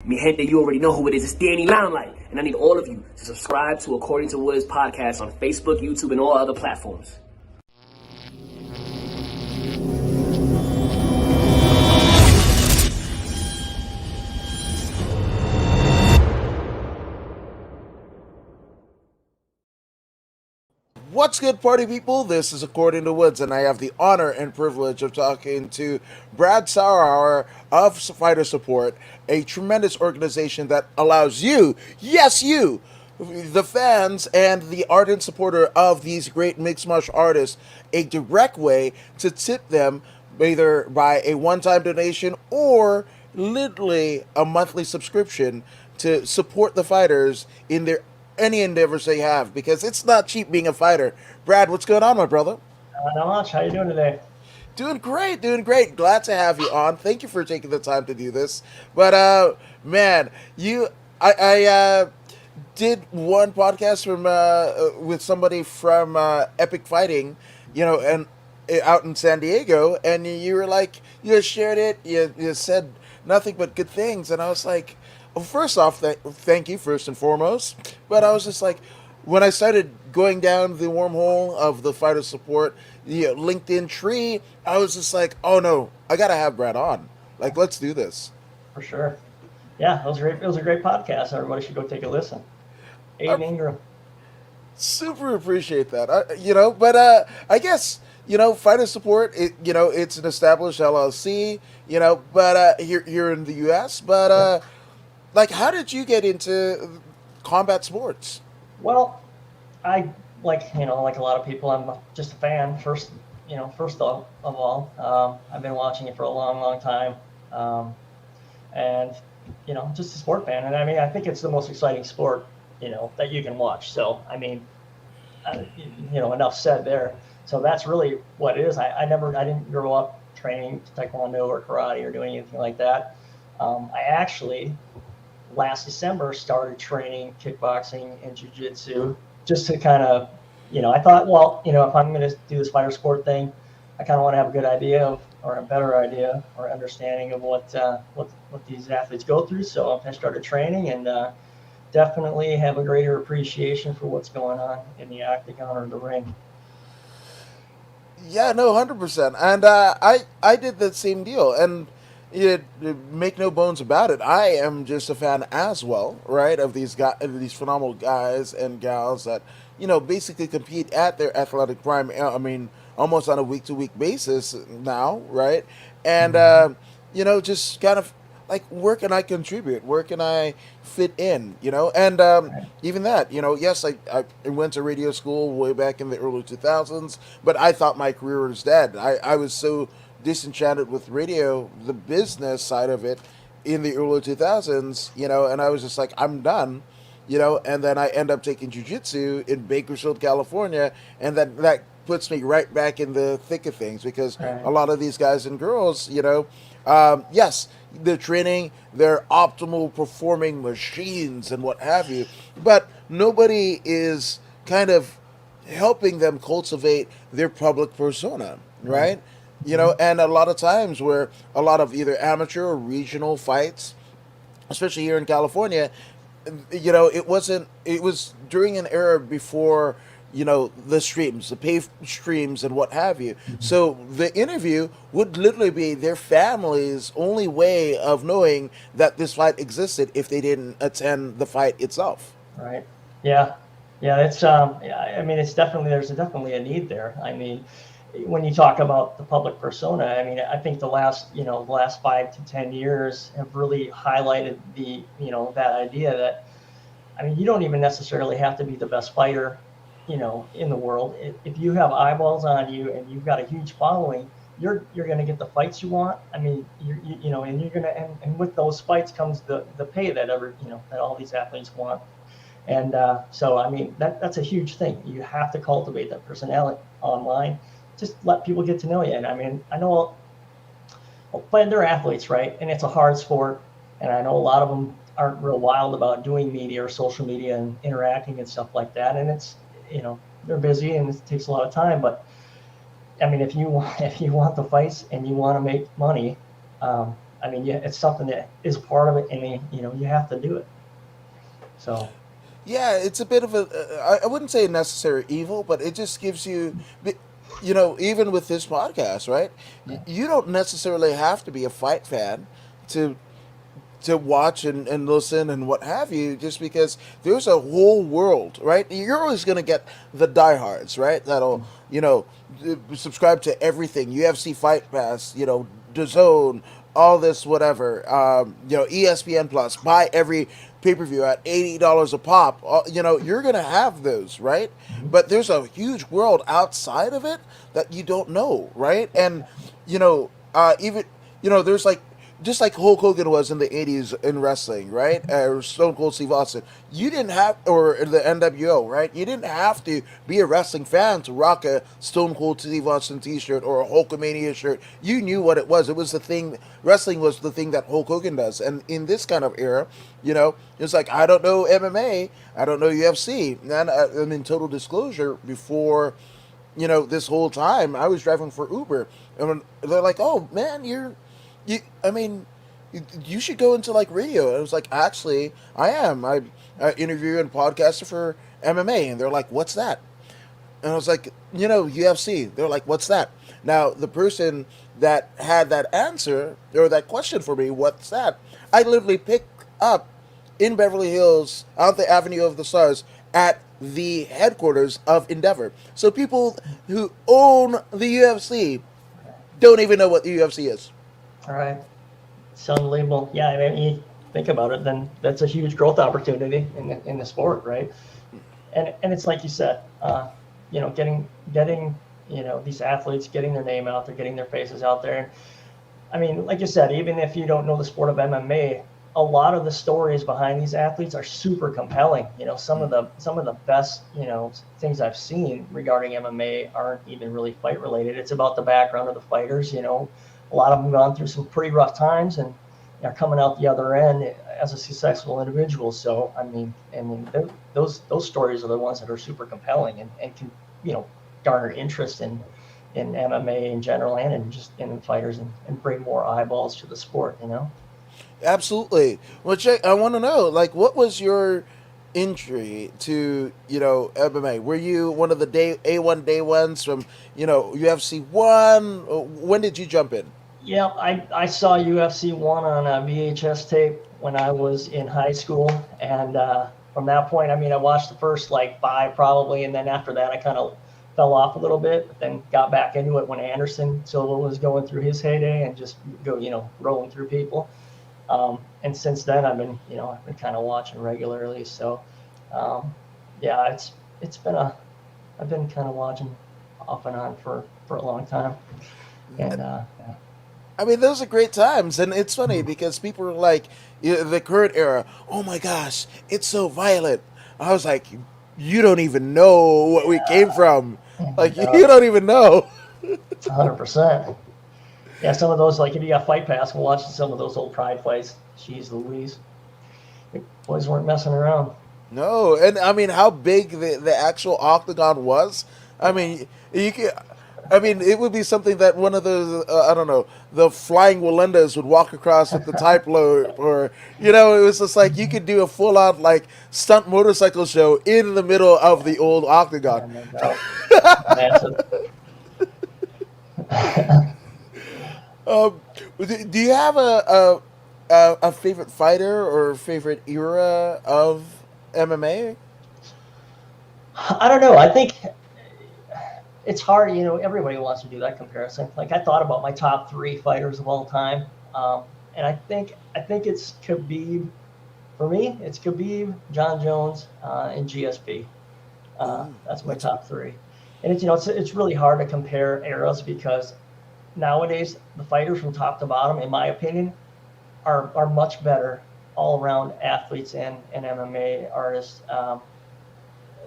Mi gente, you already know who it is. It's Danny Limelight. And I need all of you to subscribe to According to Woods podcast on Facebook, YouTube, and all other platforms. What's good, party people? This is According to Woods, and I have the honor and privilege of talking to Brad Sarauer of Fighter Support, a tremendous organization that allows you, yes, you, the fans and the ardent supporter of these great mixed martial artists, a direct way to tip them either by a one-time donation or literally a monthly subscription to support the fighters in their any endeavors they have, because it's not cheap being a fighter. Brad, what's going on, my brother? Not much. How you doing today? Doing great, doing great. Glad to have you on. Thank you for taking the time to do this. But man, I did one podcast from with somebody from Epic Fighting, and out in San Diego, and you were like, you shared it, you said nothing but good things, and I was like, well, first off, thank you first and foremost. But I was just like, when I started going down the wormhole of the fighter support, LinkedIn tree, I was just like, oh no, I gotta have Brad on. Like, let's do this. For sure. Yeah, it was a great podcast. Everybody should go take a listen. Aiden Ingram. Super appreciate that. But I guess fighter support. It's an established LLC. But here in the U.S. But like, how did you get into combat sports? Well, I like a lot of people. I'm just a fan first. First of all, I've been watching it for a long, long time, and just a sport fan. And I mean, I think it's the most exciting sport that you can watch. So I mean, enough said there. So that's really what it is. I didn't grow up training taekwondo or karate or doing anything like that. I actually last December started training kickboxing and jiu-jitsu just to kind of, I thought, well, if I'm going to do this fighter sport thing, I kind of want to have a good idea of, or a better idea or understanding of what these athletes go through. So I started training and definitely have a greater appreciation for what's going on in the octagon or the ring. Yeah, no, 100%. And I did the same deal. And make no bones about it, I am just a fan as well, right, of these guys, these phenomenal guys and gals that basically compete at their athletic prime. I mean, almost on a week-to-week basis now, right? And just kind of like, where can I contribute? Where can I fit in? And even that, yes, I went to radio school way back in the early 2000s, but I thought my career was dead. I was so disenchanted with radio, the business side of it, in the early 2000s, and I was just like, I'm done, and then I end up taking jiu-jitsu in Bakersfield, California, and that puts me right back in the thick of things, because a lot of these guys and girls, yes, they're training, they're optimal performing machines and what have you, but nobody is kind of helping them cultivate their public persona, right? And a lot of times where a lot of either amateur or regional fights, especially here in California, it was during an era before, the streams, the pay streams and what have you. So the interview would literally be their family's only way of knowing that this fight existed if they didn't attend the fight itself. Right. Yeah. Yeah. It's, I mean, there's definitely a need there. I mean, when you talk about the public persona, I mean, I think the last 5 to 10 years have really highlighted that idea that, I mean, you don't even necessarily have to be the best fighter, in the world. If you have eyeballs on you and you've got a huge following, you're going to get the fights you want. I mean, and you're going to, and with those fights comes the pay that that all these athletes want. And so, I mean, that's a huge thing. You have to cultivate that personality online. Just let people get to know you. And I mean, I know, but they're athletes, right? And it's a hard sport. And I know a lot of them aren't real wild about doing media or social media and interacting and stuff like that. And it's, they're busy and it takes a lot of time. But I mean, if you want the fights and you want to make money, I mean, yeah, it's something that is part of it, and you have to do it. So Yeah, it's a bit of a, I wouldn't say a necessary evil, but it just gives you, even with this podcast, right? You don't necessarily have to be a fight fan to watch and listen and what have you, just because there's a whole world, right? You're always going to get the diehards, right? That'll, subscribe to everything, UFC Fight Pass, DAZN, all this, whatever, ESPN Plus, buy every pay-per-view at $80 a pop. You're going to have those, right? But there's a huge world outside of it that you don't know, right? And, even, there's like, just like Hulk Hogan was in the 80s in wrestling, right? Or Stone Cold Steve Austin. You didn't have, or the NWO, right? You didn't have to be a wrestling fan to rock a Stone Cold Steve Austin t-shirt or a Hulkamania shirt. You knew what it was. It was the thing, wrestling was the thing that Hulk Hogan does. And in this kind of era, it's like, I don't know MMA, I don't know UFC. And I'm in total disclosure, before, this whole time, I was driving for Uber. And they're like, oh, man, you should go into like radio. And I was like, actually, I am. I interview and podcaster for MMA. And they're like, what's that? And I was like, UFC. They're like, what's that? Now, the person that had that answer or that question for me, what's that? I literally picked up in Beverly Hills on the Avenue of the Stars at the headquarters of Endeavor. So people who own the UFC don't even know what the UFC is. all right, it's unbelievable. Yeah, I mean, you think about it, then that's a huge growth opportunity in the sport, right? And it's like you said, getting these athletes, getting their name out there, getting their faces out there. And I mean, like you said, even if you don't know the sport of MMA, a lot of the stories behind these athletes are super compelling. Some of the best things I've seen regarding MMA aren't even really fight related. It's about the background of the fighters. A lot of them gone through some pretty rough times and are coming out the other end as a successful individual. So I mean, those stories are the ones that are super compelling and can garner interest in MMA in general and in fighters and bring more eyeballs to the sport. Absolutely. Well, Jake, I want to know, like, what was your entry to, MMA? Were you one of the A1 day ones from, UFC 1? When did you jump in? Yeah, I saw UFC 1 on a VHS tape when I was in high school. And from that point, I watched the first, 5 probably. And then after that, I kind of fell off a little bit, but then got back into it when Anderson Silva was going through his heyday and just rolling through people. And since then, I've been kind of watching regularly. So, yeah, I've been kind of watching off and on for a long time. And yeah. Those are great times, and it's funny because people are like, the current era, oh my gosh, it's so violent. I was like, you don't even know what we came from. Like, you don't even know. 100%. Yeah, some of those, if you got Fight Pass, we'll watch some of those old Pride fights. Jeez Louise. The boys weren't messing around. No, and how big the actual octagon was. You could. It would be something that one of those, I don't know, the Flying Walendas would walk across with the type load, or, it was just like you could do a full-out, stunt motorcycle show in the middle of the old octagon. Do you have a favorite fighter or favorite era of MMA? I don't know. I think it's hard, everybody wants to do that comparison. I thought about my top 3 fighters of all time. And I think it's Khabib. For me, it's Khabib, John Jones, and GSP. That's my top 3. And it's really hard to compare eras because nowadays the fighters from top to bottom, in my opinion, are much better all around athletes and MMA artists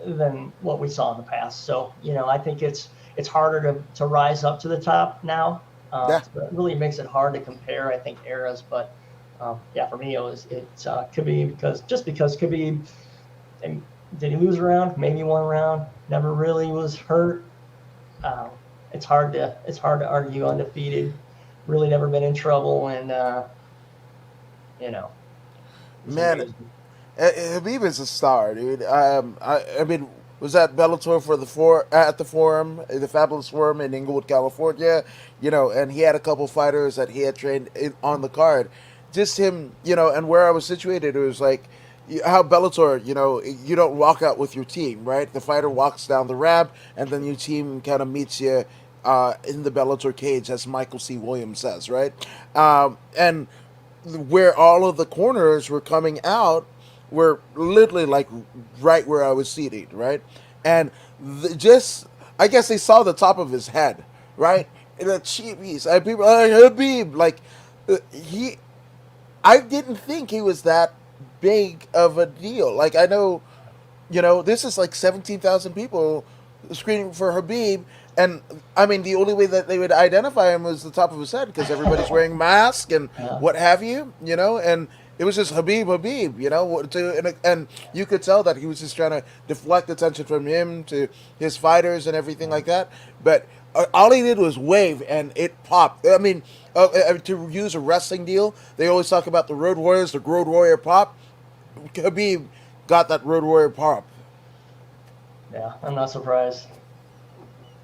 than what we saw in the past. So, I think it's harder to rise up to the top now. It really makes it hard to compare, I think, eras. But yeah, for me, it's Khabib because Khabib, did he lose a round? Maybe 1 round. Never really was hurt. It's hard to argue undefeated. Really never been in trouble, and you know, he's Man, amazing. Habib is a star, dude. I mean, was at Bellator for the at the Forum, the Fabulous Forum in Inglewood, California. And he had a couple fighters that he had trained on the card. Just him, and where I was situated, it was like how Bellator, you don't walk out with your team, right? The fighter walks down the ramp, and then your team kind of meets you in the Bellator cage, as Michael C. Williams says, right? And where all of the corners were coming out were literally like right where I was seated, right? And just, I guess they saw the top of his head, right? And the cheapies, and people like Habib, like he, I didn't think he was that big of a deal. Like I know, this is like 17,000 people screaming for Habib. And I mean, the only way that they would identify him was the top of his head because everybody's wearing masks and Yeah. what have you, and it was just Habib, Habib, and you could tell that he was just trying to deflect attention from him to his fighters and everything like that. But all he did was wave and it popped. I mean, to use a wrestling deal, they always talk about the Road Warriors, the Road Warrior pop. Habib got that Road Warrior pop. Yeah, I'm not surprised.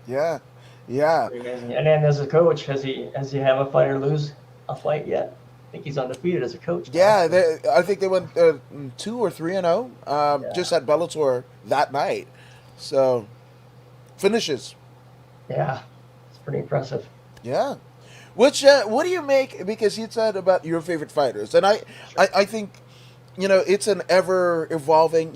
Yeah, yeah, Pretty amazing. And then as a coach, has he have a fighter lose a fight yet? I think he's undefeated as a coach now. yeah. So, I think they went 2 or 3-0, yeah, just at Bellator that night. So finishes, yeah, it's pretty impressive. yeah. Which what do you make? Because you said about your favorite fighters, and Sure. I think it's an ever evolving.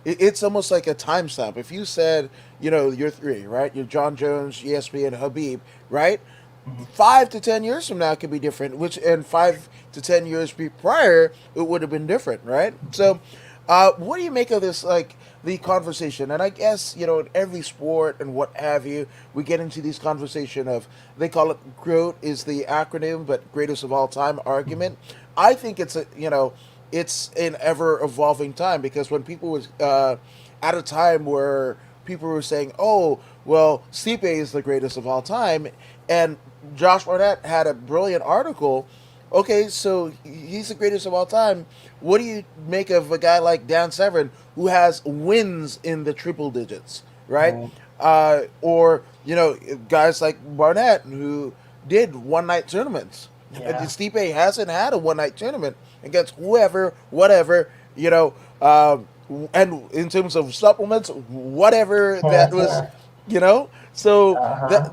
It's almost like a timestamp. If you said, you're three, right? You're John Jones, ESP, and Habib, right? Mhm. 5 to 10 years from now could be different. Which in 5 to 10 years prior, it would have been different, right? So, what do you make of this, like the conversation? And I guess in every sport and what have you, we get into these conversation of they call it GROAT is the acronym, but greatest of all time argument. I think it's an ever evolving time because when people was at a time where people were saying, "Oh, well, Stipe is the greatest of all time," and Josh Barnett had a brilliant article. Okay, so he's the greatest of all time. What do you make of a guy like Dan Severn who has wins in the triple digits, right? Mhm. Or guys like Barnett who did one night tournaments. Yeah. Stipe hasn't had a one night tournament against whoever, whatever, and in terms of supplements, whatever that was, So Uh-huh.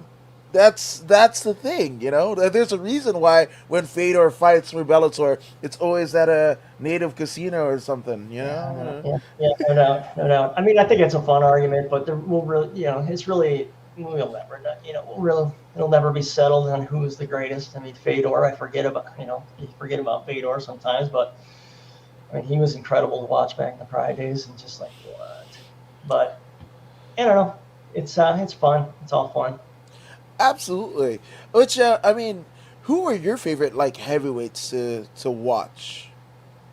that's the thing, There's a reason why when Fedor fights for Bellator, it's always at a native casino or something, Yeah, yeah, yeah, no doubt, no doubt. I mean, I think it's a fun argument, but there will really, it's really, we'll never, we'll really, it'll never be settled on who is the greatest. I mean, Fedor, I forget about, you forget about Fedor sometimes, but I mean, he was incredible to watch back in the Pride days, and just like what. But I don't know, it's fun. It's all fun. Absolutely. Which I mean, who are your favorite like heavyweights to watch?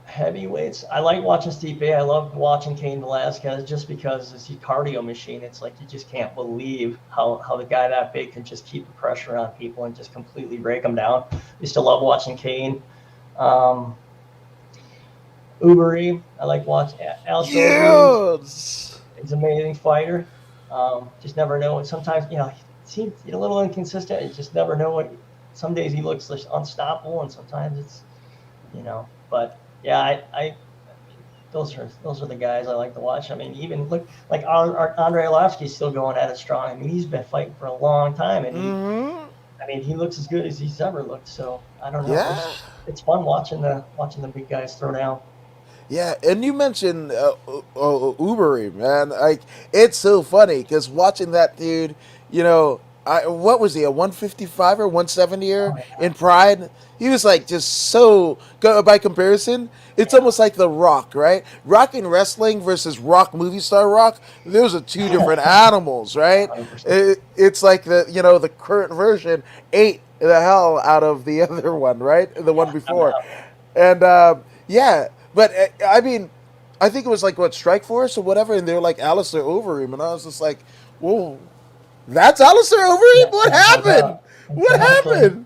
Heavyweights. I like watching Stipe. I love watching Cain Velasquez just because it's a cardio machine. It's like you just can't believe how the guy that big can just keep the pressure on people and just completely break them down. I used to love watching Cain. Um, Uberi. I like watching Alistair Uberi. Yes. He's an amazing fighter. Just never know. And sometimes, he seems a little inconsistent. You just never know what. Some days he looks just unstoppable, and sometimes But yeah, I those are the guys I like to watch. I mean, even look like Andre Arlovsky's still going at it strong. I mean, he's been fighting for a long time, and Hmm. he looks as good as he's ever looked. So I don't know. Yeah. It's fun watching the big guys throw down. Yeah, and you mentioned Uberi, man. Like it's so funny because watching that dude, what was he, a 155 or 170er Oh yeah, in Pride? He was like just so by comparison. It's yeah, almost like The Rock, right? Rock in wrestling versus Rock movie star Rock. Those are two different animals, right? 100%. It's like the current version ate the hell out of the other one, right? The one Yeah, no before, doubt. and yeah. But I mean, I think it was like what Strike Force or whatever, and they were like Alistair Overeem, and I was just like, "Whoa, that's Alistair Overeem? Yeah, What no happened? doubt. What Exactly. happened?"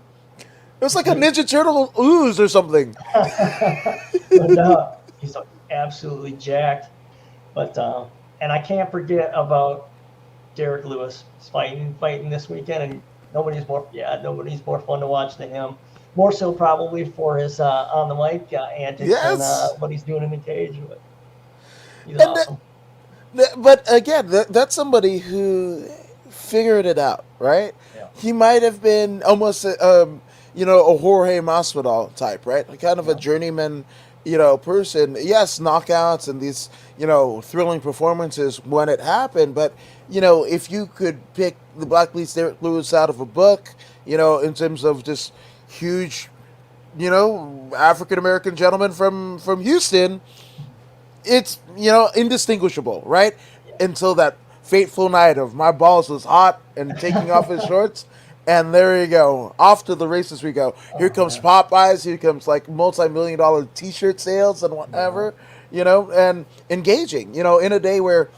It was like a Ninja Turtle ooze or something. No, he's absolutely jacked. But and I can't forget about Derek Lewis fighting this weekend, and nobody's more fun to watch than him. More so probably for his on the mic antics than Yes. what he's doing in the cage. But he's And awesome. but again, that's somebody who figured it out, right? Yeah, He might have been almost, a Jorge Masvidal type, right? Like kind of a yeah, journeyman, person. Yes, knockouts and these, thrilling performances when it happened, but if you could pick the Black Beast Derek Lewis out of a book, in terms of just huge, African American gentleman from Houston, it's indistinguishable, right? yeah. Until that fateful night of my balls was hot and taking off his shorts, and there you go, off to the races we go. Here Oh comes yeah, Popeyes, here comes like multi-million-dollar T-shirt sales and yeah, whatever, and engaging, in a day where,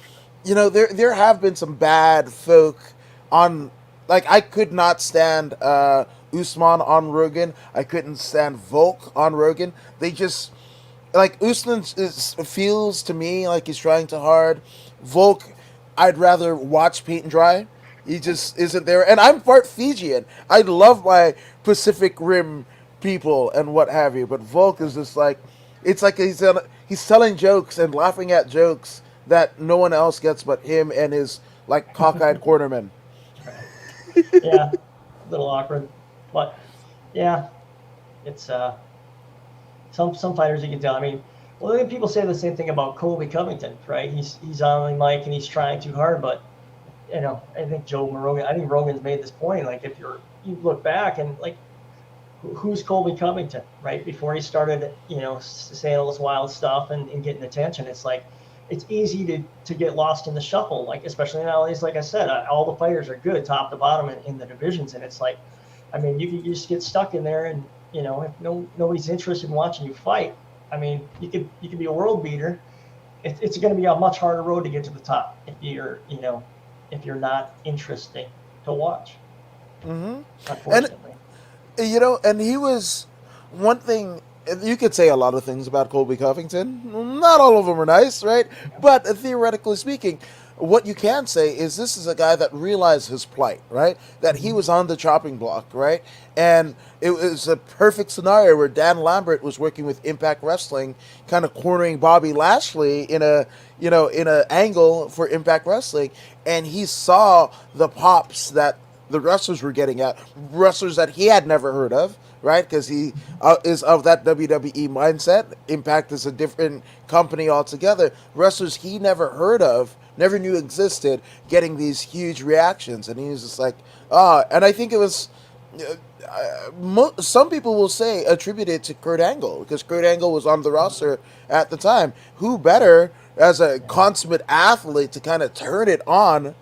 there have been some bad folk on, like I could not stand Usman on Rogan, I couldn't stand Volk on Rogan. They just like Usman feels to me like he's trying too hard. Volk, I'd rather watch paint and dry. He just isn't there. And I'm part Fijian. I love my Pacific Rim people and what have you. But Volk is just like, it's like he's telling jokes and laughing at jokes that no one else gets but him and his like cockeyed cornerman. right. Yeah, a little awkward, but yeah, it's some fighters you can tell. I mean, well, then people say the same thing about Colby Covington, right? He's on the mic and he's trying too hard, but I think I think Rogan's made this point. Like, if you look back and like, who's Colby Covington, right? Before he started, saying all this wild stuff and getting attention, it's like, it's easy to get lost in the shuffle, like, especially nowadays. Like I said, all the fighters are good top to bottom in the divisions, and it's like, I mean, you can just get stuck in there, and if nobody's interested in watching you fight, I mean, you could be a world beater. It's going to be a much harder road to get to the top if you're not interesting to watch. Hmm. And Unfortunately, and he was one thing. You could say a lot of things about Colby Covington. Not all of them are nice, right? But theoretically speaking, what you can say is this is a guy that realized his plight, right? That he mm-hmm. was on the chopping block, right? And it was a perfect scenario where Dan Lambert was working with Impact Wrestling, kind of cornering Bobby Lashley in a angle for Impact Wrestling, and he saw the pops that the wrestlers were getting at, wrestlers that he had never heard of, right? Because he is of that WWE mindset. Impact is a different company altogether. Wrestlers he never heard of, never knew existed, getting these huge reactions, and he was just like, and I think it was. Some people will say attributed to Kurt Angle because Kurt Angle was on the roster at the time. Who better as a consummate athlete to kind of turn it on,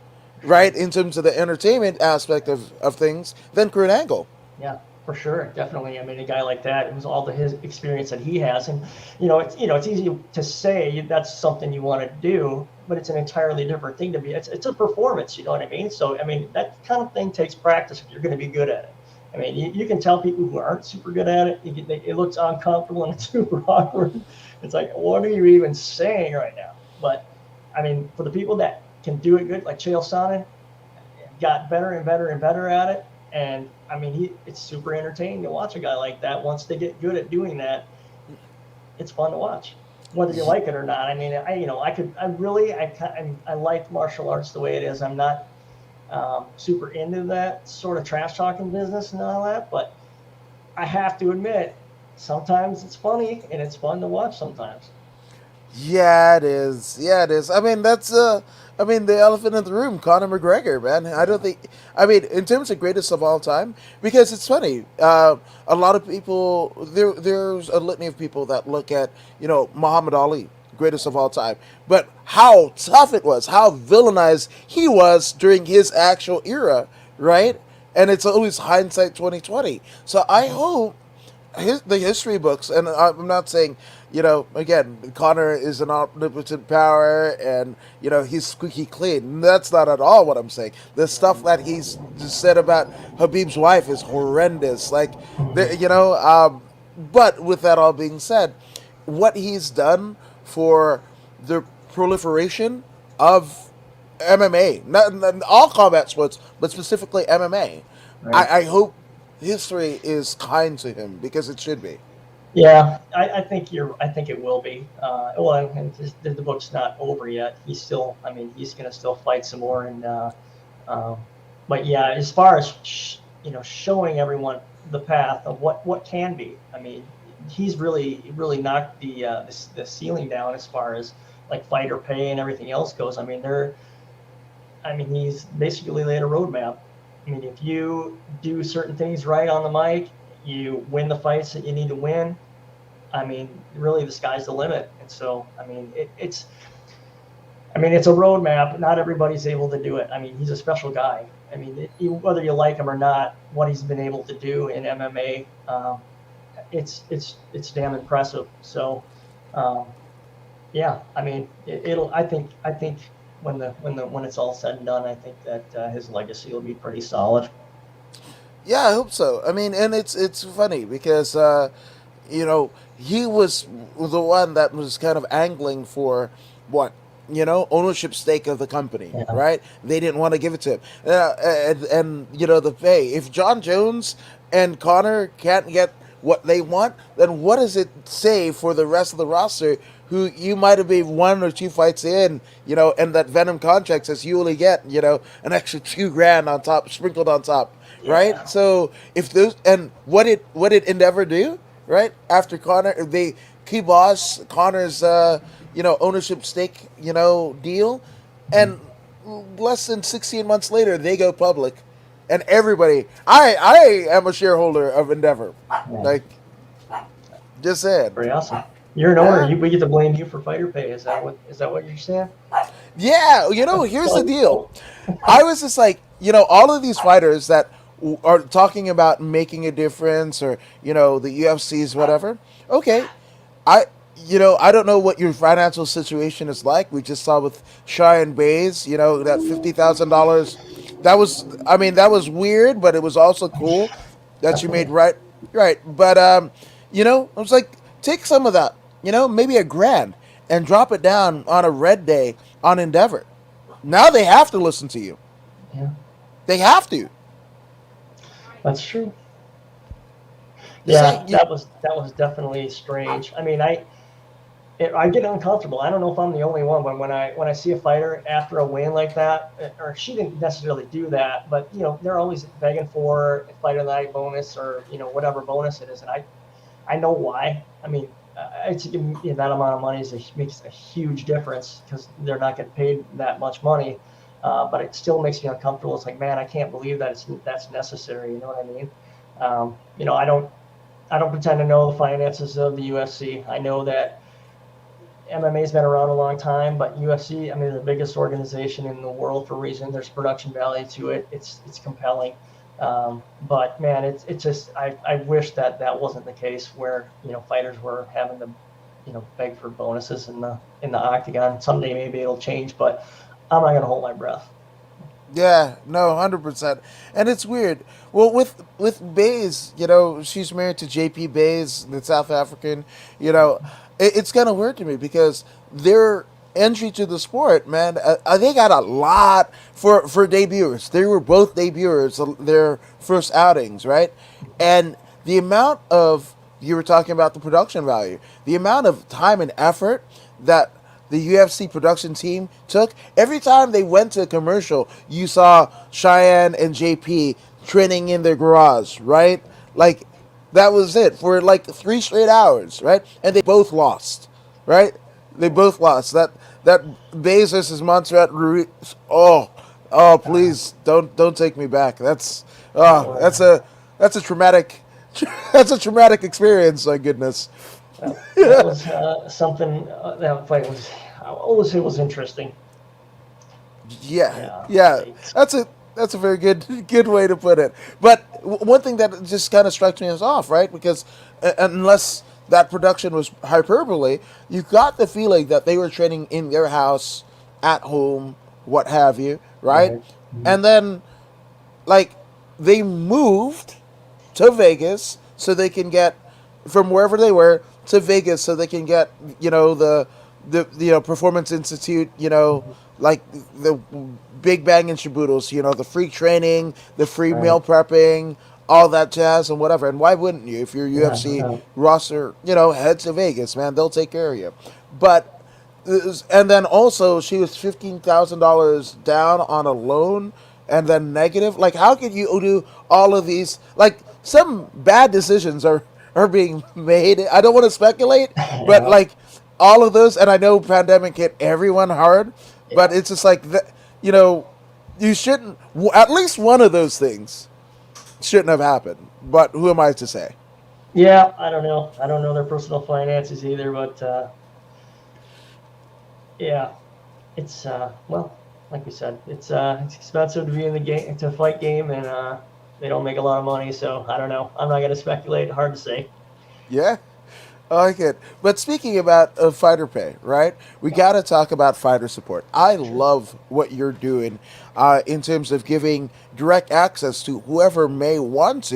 right, in terms of the entertainment aspect of things than Kurt Angle? Yeah, for sure, definitely. I mean, a guy like that, it was all his experience that he has, and it's easy to say that's something you want to do, but it's an entirely different thing to be. It's a performance, you know what I mean? So, I mean, that kind of thing takes practice if you're going to be good at it. I mean, you can tell people who aren't super good at it, it looks uncomfortable and it's super awkward. It's like, what are you even saying right now? But, I mean, for the people that can do it good, like Chael Sonnen, got better and better and better at it. And, I mean, it's super entertaining to watch a guy like that. Once they get good at doing that, it's fun to watch, whether you like it or not. I mean, I like martial arts the way it is. I'm not super into that sort of trash talking business and all that, but I have to admit, sometimes it's funny and it's fun to watch sometimes. Yeah, it is. Yeah, it is. I mean, the elephant in the room, Conor McGregor, man. I don't think. I mean, in terms of greatest of all time, because it's funny. A lot of people there's a litany of people that look at Muhammad Ali, greatest of all time, but how tough it was, how villainized he was during his actual era, right? And it's always hindsight 2020. So I hope the history books, and I'm not saying, again, Connor is an omnipotent power, and he's squeaky clean. That's not at all what I'm saying. The stuff that he's just said about Habib's wife is horrendous. Like, but with that all being said, what he's done for the proliferation of MMA, not all combat sports, but specifically MMA. Right. I hope history is kind to him because it should be. Yeah, I think I think it will be. Well, and the book's not over yet. He's still. I mean, he's going to still fight some more. And but yeah, as far as showing everyone the path of what can be. I mean, he's really knocked the ceiling down as far as like fighter pay and everything else goes. I mean, he's basically laid a roadmap. I mean, if you do certain things right on the mic, you win the fights that you need to win. I mean, really, the sky's the limit. And so, I mean, it's a roadmap. Not everybody's able to do it. I mean, he's a special guy. I mean, whether you like him or not, what he's been able to do in MMA, it's damn impressive. So, yeah, I mean, I think when it's all said and done, I think that his legacy will be pretty solid. Yeah, I hope so. I mean, and it's funny because he was the one that was kind of angling for what ownership stake of the company, Yeah. right? They didn't want to give it to him, and the pay. If John Jones and Connor can't get what they want, then what does it say for the rest of the roster? Who you might have been one or two fights in, and that Venom contract says you only get, an extra $2,000 on top, sprinkled on top, right? Yeah. So if those and what did Endeavor do, right? After Connor, they kibosh Connor's, ownership stake, deal, and less than 16 months later they go public, and everybody, I am a shareholder of Endeavor, like, just saying. Pretty awesome. You're an owner. We get to blame you for fighter pay. Is that what you're saying? Yeah, here's the deal. I was just like, all of these fighters that are talking about making a difference, or the UFC's whatever. Okay, I don't know what your financial situation is like. We just saw with Cheyenne Bays, that $50,000. That was weird, but it was also cool that you made right. But I was like, take some of that, maybe $1,000, and drop it down on a red day on Endeavor. Now they have to listen to you. Yeah, They have to. that's true. It's Yeah, like that was definitely strange. I mean, I get uncomfortable. I don't know if I'm the only one, but when I see a fighter after a win like that, or she didn't necessarily do that, but they're always begging for a fight of the night bonus, or whatever bonus it is, and I know why. I mean, it's that amount of money makes a huge difference because they're not getting paid that much money, but it still makes me uncomfortable. It's like, man, I can't believe that's necessary. You know what I mean? I don't pretend to know the finances of the UFC. I know that MMA's been around a long time, but UFC, I mean, the biggest organization in the world for a reason. There's production value to it. It's compelling. But man, it's just, I wish that wasn't the case where, fighters were having to, beg for bonuses in the octagon. Someday maybe it'll change, but I'm not going to hold my breath. Yeah, no, 100%. And it's weird. Well, with Bays, she's married to JP Bays, the South African. It's kind of weird to me because their entry to the sport, man, they got a lot for debuters. They were both debuters, their first outings, right? And the amount of, you were talking about the production value, the amount of time and effort that the UFC production team took. Every time they went to a commercial, you saw Cheyenne and JP training in their garage, right? Like, that was it for like 3 straight hours, right? And they both lost, right? They both lost. That Bays versus Montserrat Ruiz. Oh, please don't take me back. That's a traumatic that's a traumatic experience. My goodness. That was something. That fight was. I always say was interesting. Yeah. Yeah. That's That's a very good way to put it. But one thing that just kind of strikes me as off, right? Because unless that production was hyperbole, you got the feeling that they were training in their house, at home, what have you, right? Right. Mhm. And then like they moved to Vegas so they can get from wherever they were to Vegas so they can get the Performance Institute, like the Big Bang and Shaboodles, the free training, the free Right. meal prepping, all that jazz and whatever. And why wouldn't you? If your Yeah, no UFC doubt. roster, head to Vegas, man, they'll take care of you. But and then also she was $15,000 down on a loan and then negative. Like, how could you do all of these? Like, some bad decisions are being made. I don't want to speculate, but Yeah. like all of those, and I know pandemic hit everyone hard, but Yeah. it's just like that. You shouldn't. At least one of those things shouldn't have happened. But who am I to say? Yeah, I don't know. I don't know their personal finances either, but yeah, it's well, like we said, it's expensive to be in the game to fight game, and they don't make a lot of money. So I don't know. I'm not going to speculate. Hard to say. Yeah, I like it. But speaking about fighter pay, right? We Yeah, got to talk about fighter support. I sure. love what you're doing in terms of giving direct access to whoever may want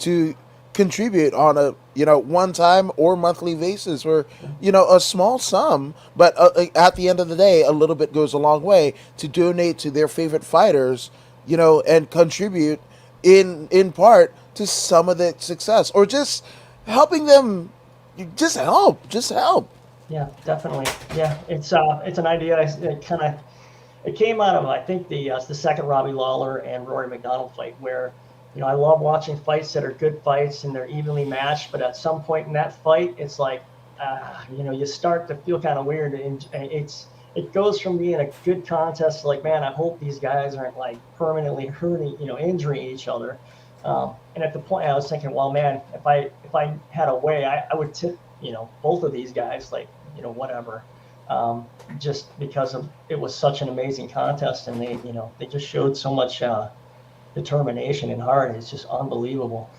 to contribute on a one time or monthly basis, or a small sum, but at the end of the day, a little bit goes a long way to donate to their favorite fighters, and contribute in part to some of the success, or just helping them. Just help. Yeah, definitely. Yeah, it's an idea. It came out of, I think, the second Robbie Lawler and Rory McDonald fight, where I love watching fights that are good fights and they're evenly matched, but at some point in that fight, it's like you start to feel kind of weird, and it goes from being a good contest to like, man, I hope these guys aren't like permanently hurting, injuring each other. And at the point, I was thinking, well, man, if I had a way, I would tip both of these guys, like, whatever, um, just because it was such an amazing contest, and they just showed so much determination and heart. It's just unbelievable.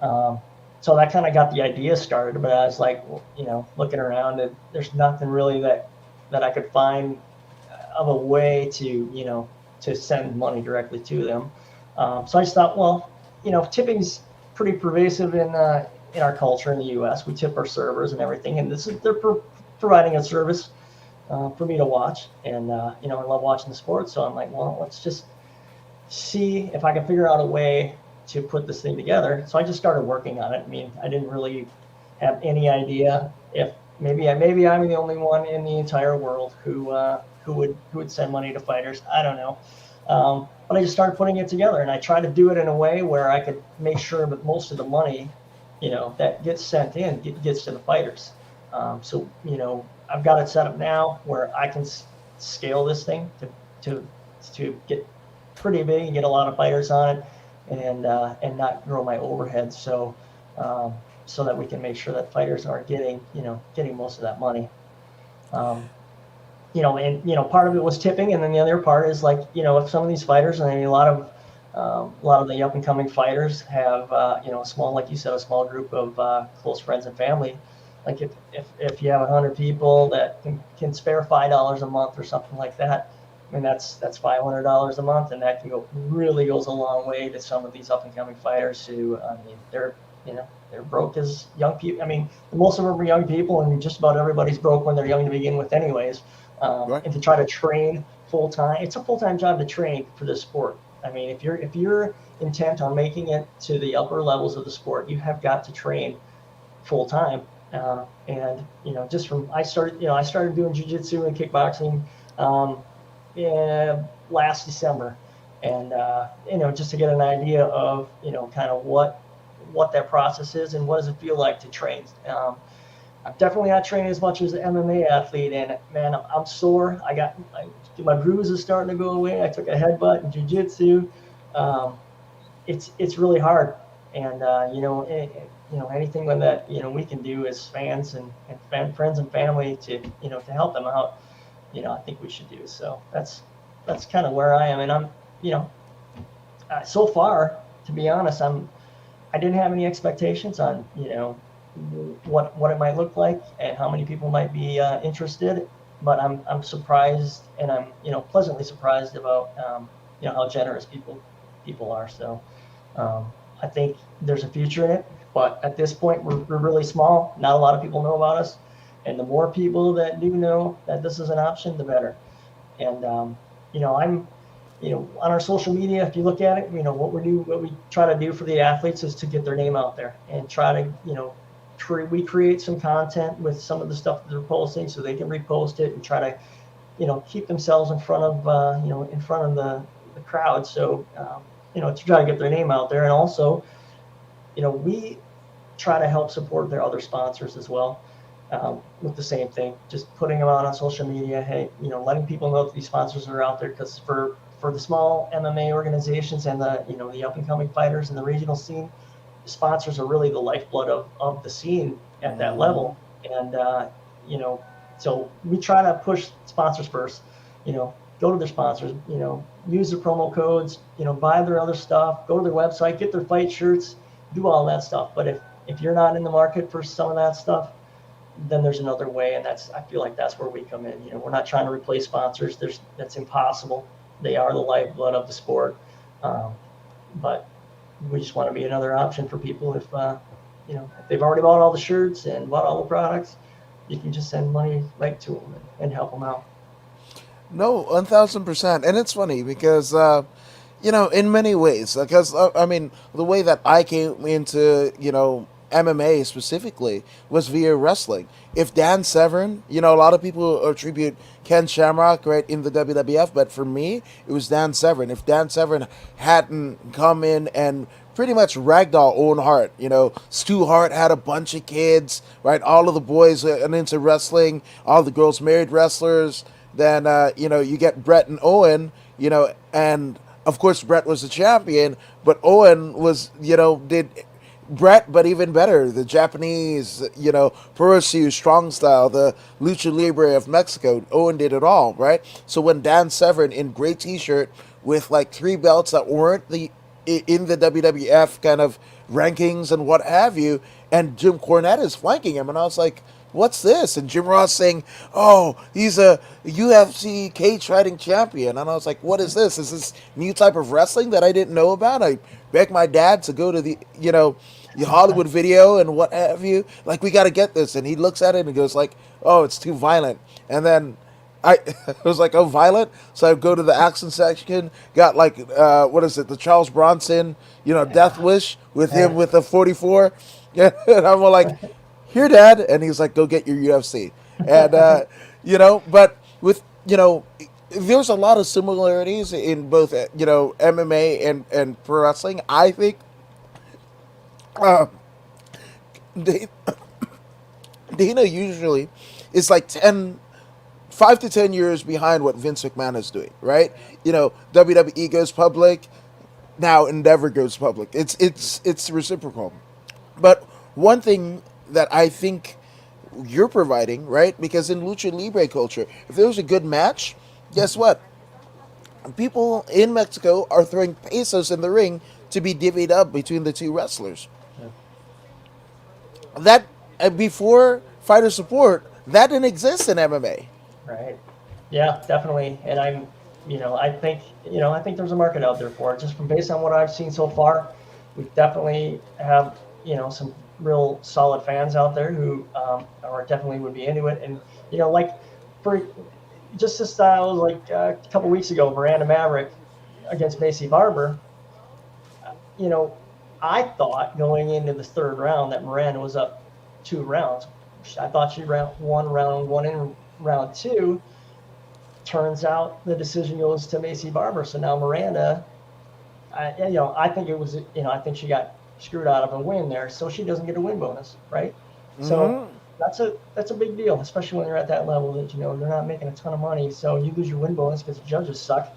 Um, so that kind of got the idea started, but I was like, looking around, and there's nothing really that I could find of a way to send money directly to them. So I just thought, well, tipping's pretty pervasive in our culture in the U.S. We tip our servers and everything, and they're providing a service for me to watch, and I love watching the sport. So I'm like, well, let's just see if I can figure out a way to put this thing together. So I just started working on it. I mean, I didn't really have any idea if maybe I'm the only one in the entire world who would send money to fighters. I don't know. But I just started putting it together, and I tried to do it in a way where I could make sure that most of the money, that gets sent in gets to the fighters. So I've got it set up now where I can scale this thing to get pretty big and get a lot of fighters on it, and not grow my overhead. So that we can make sure that fighters are getting most of that money. Um, and part of it was tipping, and then the other part is, like, if some of these fighters, and I mean, a lot of the up and coming fighters have a small, like you said, a small group of close friends and family. Like, if you have 100 people that can spare $5 a month or something like that, I mean, that's $500 a month, and that really goes a long way to some of these up and coming fighters who, I mean, they're broke as young people. I mean, most of them are young people, and just about everybody's broke when they're young to begin with, anyways. Right. And to try to train full time, it's a full time job to train for this sport. I mean, if you're intent on making it to the upper levels of the sport, you have got to train full time. And just from I started doing jiu-jitsu and kickboxing last December, and just to get an idea of kind of what that process is and what does it feel like to train. I'm definitely not training as much as an MMA athlete, and man, I'm sore. My bruise is starting to go away. I took a headbutt in jiu-jitsu. Um, it's really hard, and anything that we can do as fans and friends and family to help them out, I think we should do. So that's kind of where I am, and I'm So far, to be honest, I didn't have any expectations on, what it might look like and how many people might be interested. But I'm surprised, and I'm pleasantly surprised about how generous people are. So I think there's a future in it. But at this point, we're really small. Not a lot of people know about us, and the more people that do know that this is an option, the better. And I'm on our social media, if you look at it, what we try to do for the athletes is to get their name out there and try to, we create some content with some of the stuff that they're posting so they can repost it and try to, keep themselves in front of, the crowd. So, to try to get their name out there. And also, we try to help support their other sponsors as well. With the same thing, just putting them out on social media. Hey, letting people know that these sponsors are out there, because for the small MMA organizations and the up and coming fighters in the regional scene, sponsors are really the lifeblood of the scene at that level. And so we try to push sponsors first. Go to their sponsors. Use their promo codes. Buy their other stuff. Go to their website. Get their fight shirts. Do all that stuff. But if you're not in the market for some of that stuff, then there's another way, and I feel like that's where we come in. We're not trying to replace sponsors. That's impossible. They are the lifeblood of the sport, but we just want to be another option for people. If they've already bought all the shirts and bought all the products, you can just send money right to them and help them out. No, 1,000%. And it's funny because, in many ways, because, the way that I came into, MMA specifically was via wrestling. If Dan Severn, a lot of people attribute Ken Shamrock right in the WWF, but for me, it was Dan Severn. If Dan Severn hadn't come in and pretty much ragdoll Owen Hart, Stu Hart had a bunch of kids, right? All of the boys are into wrestling, all the girls married wrestlers. Then you get Brett and Owen, and of course Brett was the champion, but Owen was did Brett, but even better, the Japanese, Puroresu, strong style, the Lucha Libre of Mexico. Owen did it all, right? So when Dan Severn in gray T-shirt with like 3 belts that weren't in the WWF kind of rankings and what have you, and Jim Cornette is flanking him, and I was like, what's this? And Jim Ross saying, oh, he's a UFC cage fighting champion. And I was like, what is this? Is this new type of wrestling that I didn't know about? I begged my dad to go to the Hollywood Video and what have you. Like, we got to get this. And he looks at it and goes like, oh, it's too violent. And then I was like, oh, violent? So I go to the action section, got like, the Charles Bronson, Death Wish with him with a 44. And I'm like, here, Dad. And he's like, go get your UFC. And, but with, there's a lot of similarities in both, MMA and pro wrestling. I think Dana usually is like 5 to 10 years behind what Vince McMahon is doing, right? WWE goes public, now Endeavor goes public. It's reciprocal. But one thing that I think you're providing, right? Because in Lucha Libre culture, if there was a good match, guess what? People in Mexico are throwing pesos in the ring to be divvied up between the two wrestlers. Yeah. That, before fighter support, that didn't exist in MMA. Right. Yeah, definitely. And I think there's a market out there for it. Just from based on what I've seen so far, we definitely have, some real solid fans out there who are definitely would be into it. And like for just this style, like a couple weeks ago, Miranda Maverick against Macy Barber. I thought going into the 3rd round that Miranda was up 2 rounds. I thought she won round 1 and round 2. Turns out the decision goes to Macy Barber. So now Miranda, I think it was, I think she got screwed out of a win there, so she doesn't get a win bonus, right? Mm-hmm. So that's a big deal, especially when you're at that level that they're not making a ton of money. So you lose your win bonus because the judges suck.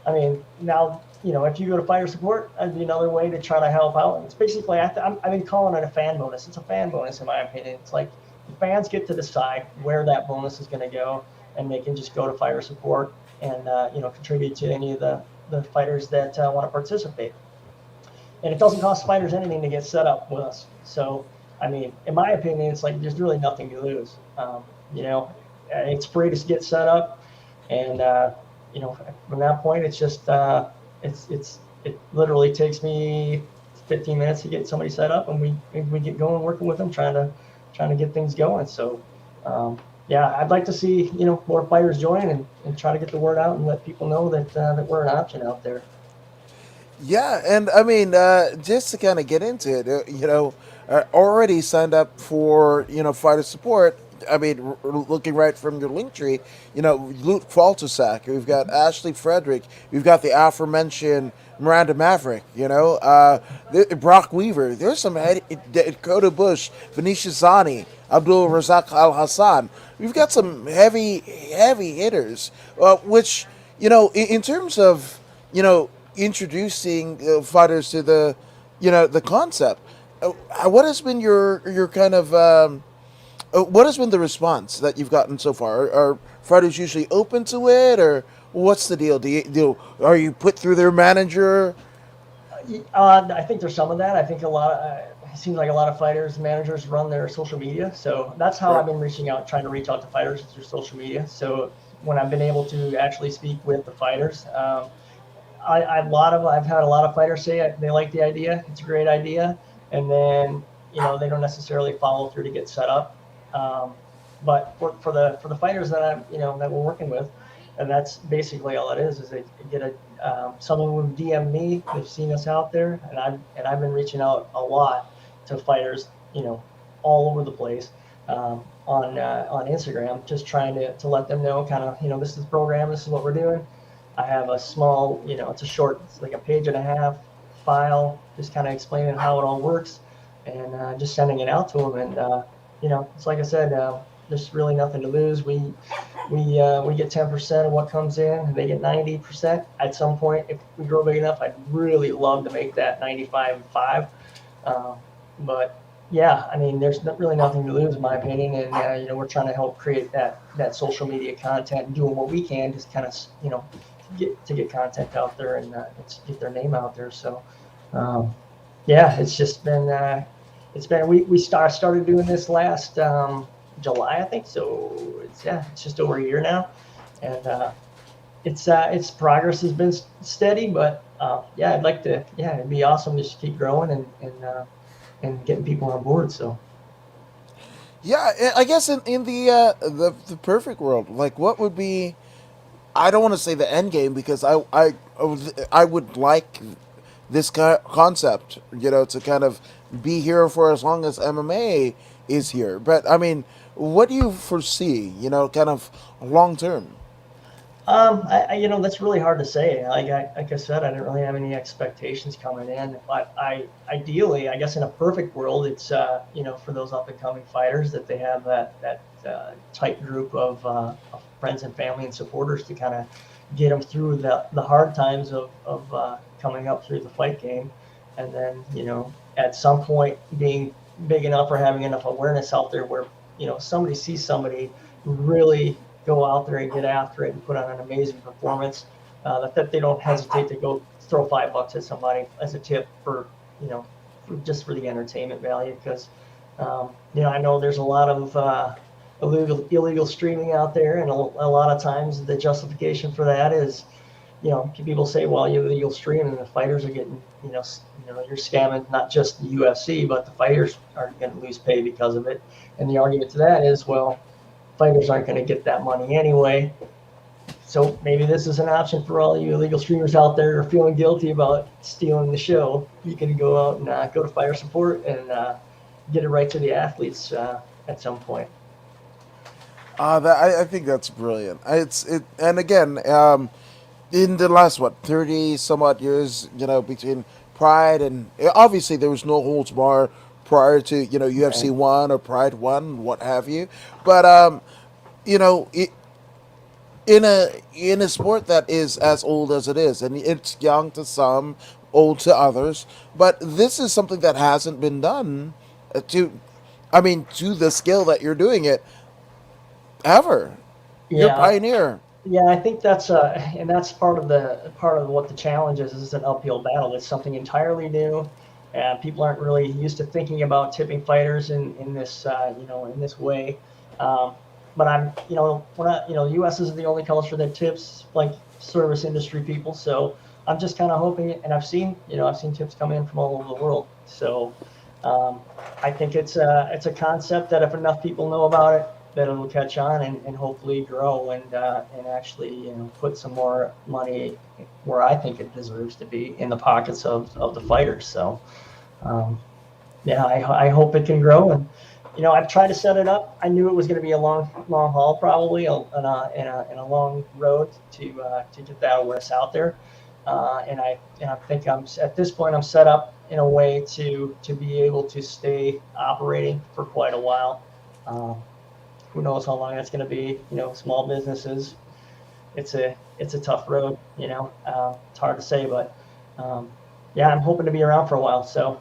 I mean, now if you go to fighter support, that'd be another way to try to help out. And it's basically I've been calling it a fan bonus. It's a fan bonus in my opinion. It's like the fans get to decide where that bonus is going to go, and they can just go to fighter support and contribute to any of the the fighters that want to participate. And it doesn't cost fighters anything to get set up with us. So, I mean, in my opinion, it's like there's really nothing to lose. You know, it's free to get set up, and you know, from that point, it's just it literally takes me 15 minutes to get somebody set up, and we get going working with them, trying to get things going. So, yeah, I'd like to see, you know, more fighters join and try to get the word out and let people know that we're an option out there. Yeah, and I mean, just to kind of get into it, you know, already signed up for, you know, fighter support. I mean, looking right from your link tree, you know, Luke Faltersack, we've got Ashley Frederick, we've got the aforementioned Miranda Maverick, you know, Brock Weaver. There's some Dakota Bush, Venetia Zani, Abdul Razak Al Hassan. We've got some heavy hitters, which, you know, in terms of, you know, introducing fighters to the, you know, the concept. What has been your kind of what has been the response that you've gotten so far? Are fighters usually open to it, or what's the deal? Are you put through their manager? I think there's some of that. I think it seems like a lot of fighters, managers run their social media. So that's how I've been trying to reach out to fighters through social media. So when I've been able to actually speak with the fighters, I've had a lot of fighters say they like the idea. It's a great idea. And then, you know, they don't necessarily follow through to get set up. But for the fighters that that we're working with, and that's basically all it is they get someone will DM me. They've seen us out there, and I've been reaching out a lot to fighters, you know, all over the place, on Instagram, just trying to let them know kind of, you know, this is the program, this is what we're doing. I have a small, you know, it's like a page and a half file, just kind of explaining how it all works, and just sending it out to them. And you know, it's like I said, there's really nothing to lose. We get 10% of what comes in, and they get 90%. At some point, if we grow big enough, I'd really love to make that 95-5. But yeah, I mean, there's really nothing to lose, in my opinion. And you know, we're trying to help create that social media content and doing what we can, just kind of, you know, get content out there and get their name out there. So yeah, it's just been we started doing this last July, I think. So it's just over a year now, and its progress has been steady. But yeah, it'd be awesome to just keep growing and getting people on board. So Yeah, I guess in the perfect world, like what would be? I don't want to say the end game because I would like this concept, you know, to kind of be here for as long as MMA is here. But I mean, what do you foresee, you know, kind of long term? you know, that's really hard to say. Like I said, I didn't really have any expectations coming in. But ideally, I guess in a perfect world, it's you know, for those up and coming fighters, that they have that tight group of friends and family and supporters to kind of get them through the hard times of coming up through the fight game, and then, you know, at some point being big enough or having enough awareness out there where, you know, somebody sees somebody really go out there and get after it and put on an amazing performance, that they don't hesitate to go throw $5 at somebody as a tip for, you know, just for the entertainment value. Because you know, I know there's a lot of illegal streaming out there, and a lot of times the justification for that is, you know, people say, well, you illegal stream and the fighters are getting, you know, you're scamming not just the UFC, but the fighters are going to lose pay because of it. And the argument to that is, well, fighters aren't going to get that money anyway. So maybe this is an option for all you illegal streamers out there who are feeling guilty about stealing the show. You can go out and go to Fire Support and get it right to the athletes at some point. I think that's brilliant. And again, in the last 30 some odd years, you know, between Pride and obviously there was no holds bar prior to, you know, UFC 1 or Pride 1, what have you, but you know, in a sport that is as old as it is, and it's young to some, old to others, but this is something that hasn't been done to the scale that you're doing it ever. Yeah. You're a pioneer. Yeah, I think that's and that's part of what the challenge is an uphill battle. It's something entirely new, and people aren't really used to thinking about tipping fighters in this in this way. Um, but I'm we're not U.S. is the only culture that tips like service industry people, so I'm just kind of hoping, and I've seen tips come in from all over the world. So um, I think it's a concept that if enough people know about it, that it'll catch on and hopefully grow and actually put some more money where I think it deserves to be in the pockets of the fighters. So um, yeah, I hope it can grow. And I've tried to set it up. I knew it was going to be a long haul, probably, and a long road to get that awareness out there. And I think I'm at this point I'm set up in a way to be able to stay operating for quite a while. Who knows how long that's going to be? Small businesses, it's a tough road. It's hard to say, but yeah, I'm hoping to be around for a while. So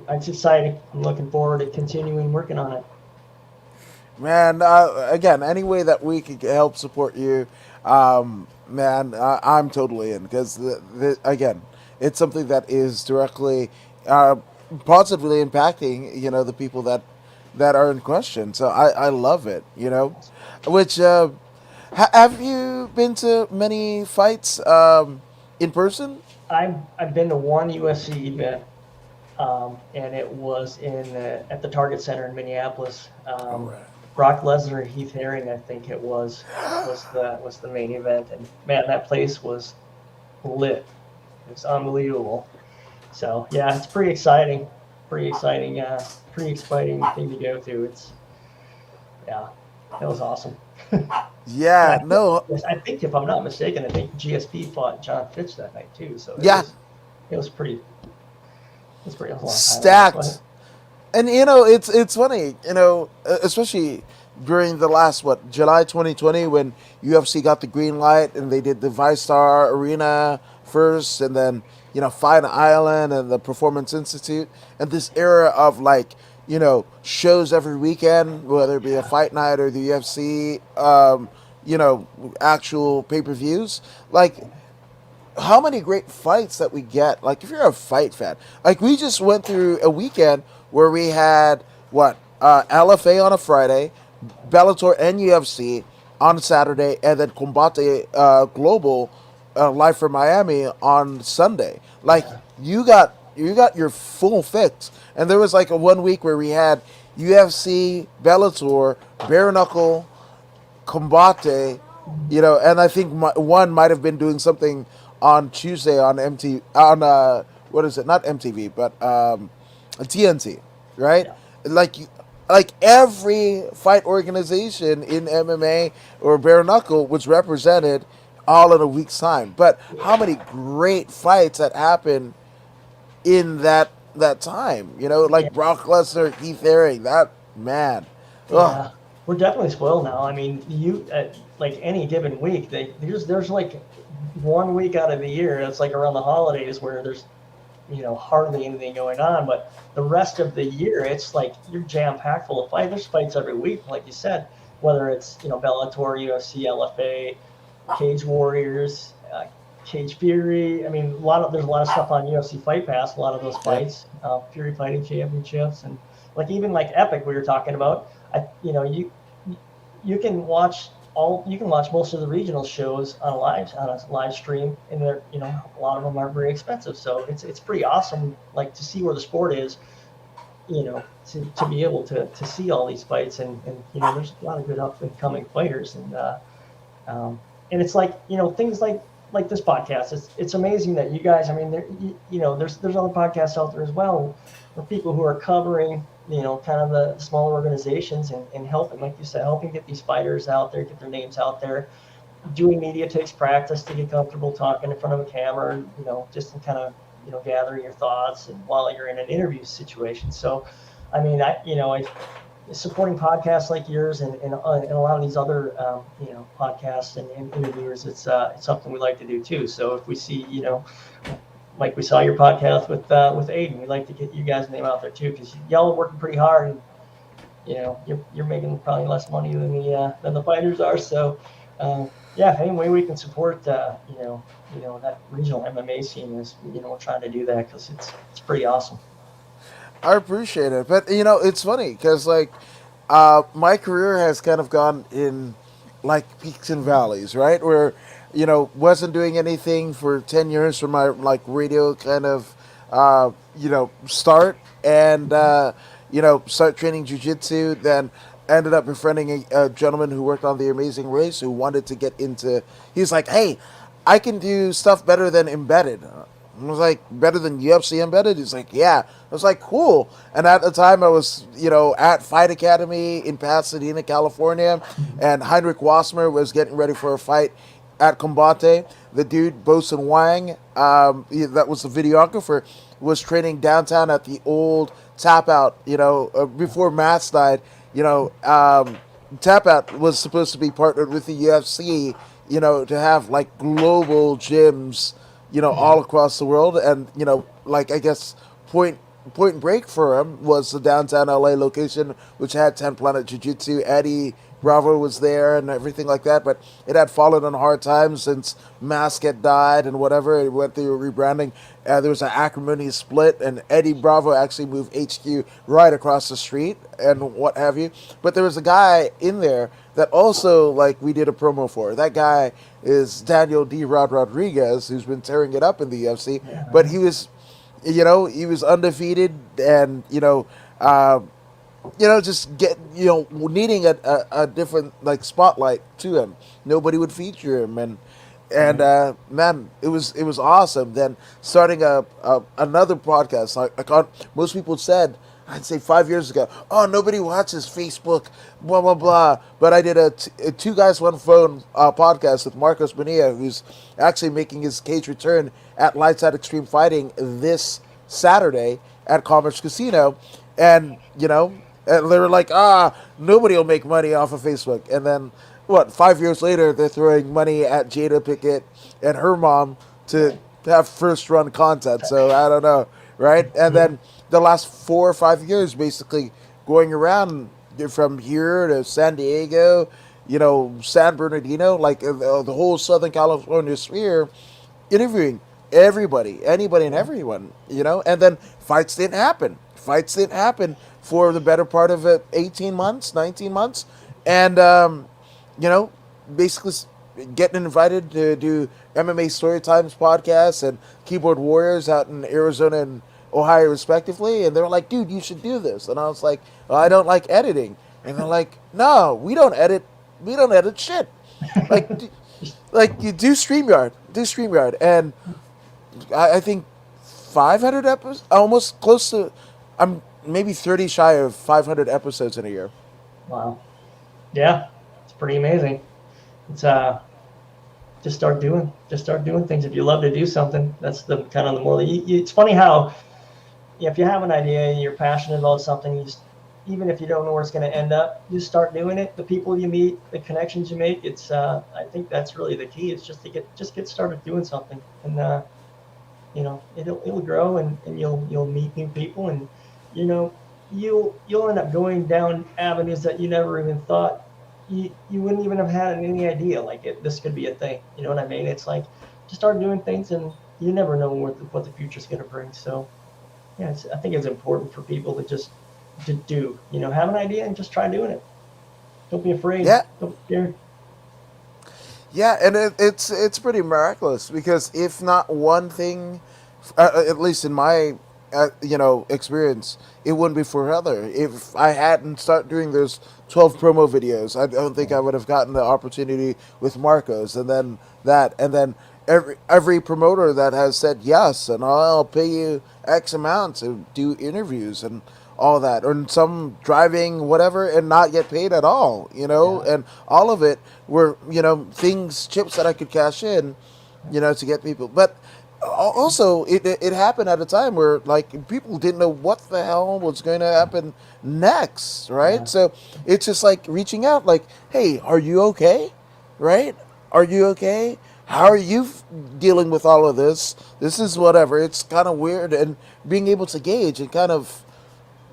it's exciting. I'm looking forward to continuing working on it. Man, again, any way that we could help support you, man, I'm totally in because again, it's something that is directly, positively impacting the people that are in question. So I love it. Which have you been to many fights in person? I've been to one UFC event, and it was at the Target Center in Minneapolis. All right. Brock Lesnar, Heath Herring, I think it was the main event, and man, that place was lit. It was unbelievable. So yeah, it's pretty exciting, pretty exciting, pretty exciting thing to go to. Yeah, it was awesome. Yeah, no, I think if I'm not mistaken, I think GSP fought John Fitch that night too. So yeah, it was pretty. It was pretty a long time. stacked. And it's funny, especially during the last July 2020 when UFC got the green light and they did the ViStar Arena first, and then Fight Island and the Performance Institute, and this era of shows every weekend, whether it be a fight night or the UFC, actual pay-per-views, how many great fights that we get. If you're a fight fan, we just went through a weekend where we had LFA on a Friday, Bellator and UFC on Saturday, and then Combate Global live from Miami on Sunday. You got your full fix. And there was a 1 week where we had UFC, Bellator, bare knuckle, Combate, and I think one might have been doing something on Tuesday on what is it? Not MTV, but TNT, right? Like every fight organization in MMA or bare knuckle was represented all in a week's time. But how many great fights that happened in that time? Brock Lesnar, Heath Herring, that man. Yeah, we're definitely spoiled now. I mean, any given week, there's 1 week out of the year, it's around the holidays where there's hardly anything going on, but the rest of the year it's you're jam packed full of fights. There's fights every week, like you said, whether it's Bellator, UFC, LFA, Cage Warriors, Cage Fury. I mean, there's a lot of stuff on UFC Fight Pass. A lot of those fights, Fury Fighting Championships, and even Epic we were talking about. You can watch most of the regional shows on a live stream, and they're a lot of them aren't very expensive. So it's pretty awesome to see where the sport is, to be able to see all these fights, and there's a lot of good up and coming fighters, and it's things like this podcast. It's amazing that you guys, I mean, there's other podcasts out there as well for people who are covering kind of the smaller organizations and helping, like you said, helping get these fighters out there, get their names out there. Doing media takes practice to get comfortable talking in front of a camera, just to kind of, gathering your thoughts and while you're in an interview situation. So, I mean, supporting podcasts like yours and a lot of these other, podcasts and interviewers, it's something we like to do too. So if we see, like we saw your podcast with Aiden, we'd like to get you guys' name out there too, because y'all are working pretty hard, and you're making probably less money than the fighters are. So, yeah, any way we can support, that regional MMA scene is, we're trying to do that because it's pretty awesome. I appreciate it, but it's funny because like my career has kind of gone in like peaks and valleys, right? Where wasn't doing anything for 10 years from my like radio kind of start, and start training jujitsu. Then ended up befriending a gentleman who worked on The Amazing Race who wanted to get into. He's like, hey, I can do stuff better than embedded. I was like, better than UFC embedded? He's like, yeah. I was like, cool. And at the time, I was, at Fight Academy in Pasadena, California, and Heinrich Wasmer was getting ready for a fight at Combate. The dude, Bosun Wang, that was the videographer, was training downtown at the old Tap Out, before Mass died. Tap Out was supposed to be partnered with the UFC, to have like global gyms all across the world. And, like, I guess point break for him was the downtown LA location, which had 10 Planet Jiu Jitsu. Eddie Bravo was there and everything like that, but it had fallen on hard times since Mask had died and whatever. It went through rebranding. There was an acrimonious split, and Eddie Bravo actually moved HQ right across the street and what have you. But there was a guy in there that also, like, we did a promo for. That guy is Daniel D. Rod Rodriguez, who's been tearing it up in the UFC. Yeah. But he was, he was undefeated, and just get needing a different like spotlight to him. Nobody would feature him, and man, it was awesome. Then starting another podcast, like most people said, I'd say 5 years ago, oh, nobody watches Facebook, blah blah blah. But I did a two guys one phone podcast with Marcos Bonilla, who's actually making his cage return at Lights Out Extreme Fighting this Saturday at Commerce Casino, and and they were like, nobody will make money off of Facebook. And then, 5 years later, they're throwing money at Jada Pickett and her mom to have first run content. So I don't know, right? And then the last 4 or 5 years, basically going around from here to San Diego, San Bernardino, like the whole Southern California sphere, interviewing everybody, anybody and everyone, and then fights didn't happen. Fights didn't happen for the better part of 18 months, 19 months. And, basically getting invited to do MMA Story Times podcasts and Keyboard Warriors out in Arizona and Ohio, respectively. And they were like, dude, you should do this. And I was like, well, I don't like editing. And they're like, no, we don't edit shit. Like you do StreamYard. And I think 500 episodes, almost close to, I'm maybe 30 shy of 500 episodes in a year. Wow. Yeah, it's pretty amazing. It's just start doing things. If you love to do something, that's the kind of the more. It's funny how if you have an idea and you're passionate about something, even if you don't know where it's going to end up, you start doing it. The people you meet, the connections you make. It's I think that's really the key. It's just to get started doing something, and it'll grow, and you'll meet new people, and you'll end up going down avenues that you never even thought you wouldn't even have had any idea this could be a thing. You know what I mean? It's like just start doing things, and you never know what the future's going to bring. So yeah, I think it's important for people to do, have an idea and just try doing it. Don't be afraid. Yeah. Don't be scared. Yeah, and it's pretty miraculous, because if not one thing, at least in my experience, it wouldn't be for other. If I hadn't started doing those 12 promo videos, I don't think I would have gotten the opportunity with Marcos, and then that, and then every promoter that has said yes, and I'll pay you X amount to do interviews and all that, or some driving whatever and not get paid at all, and all of it were chips that I could cash in, to get people. But also it happened at a time where like people didn't know what the hell was going to happen next, right? Yeah. So it's just like reaching out, like, hey, are you okay? Right? Are you okay? How are you dealing with all of this? This is whatever. It's kind of weird, and being able to gauge and kind of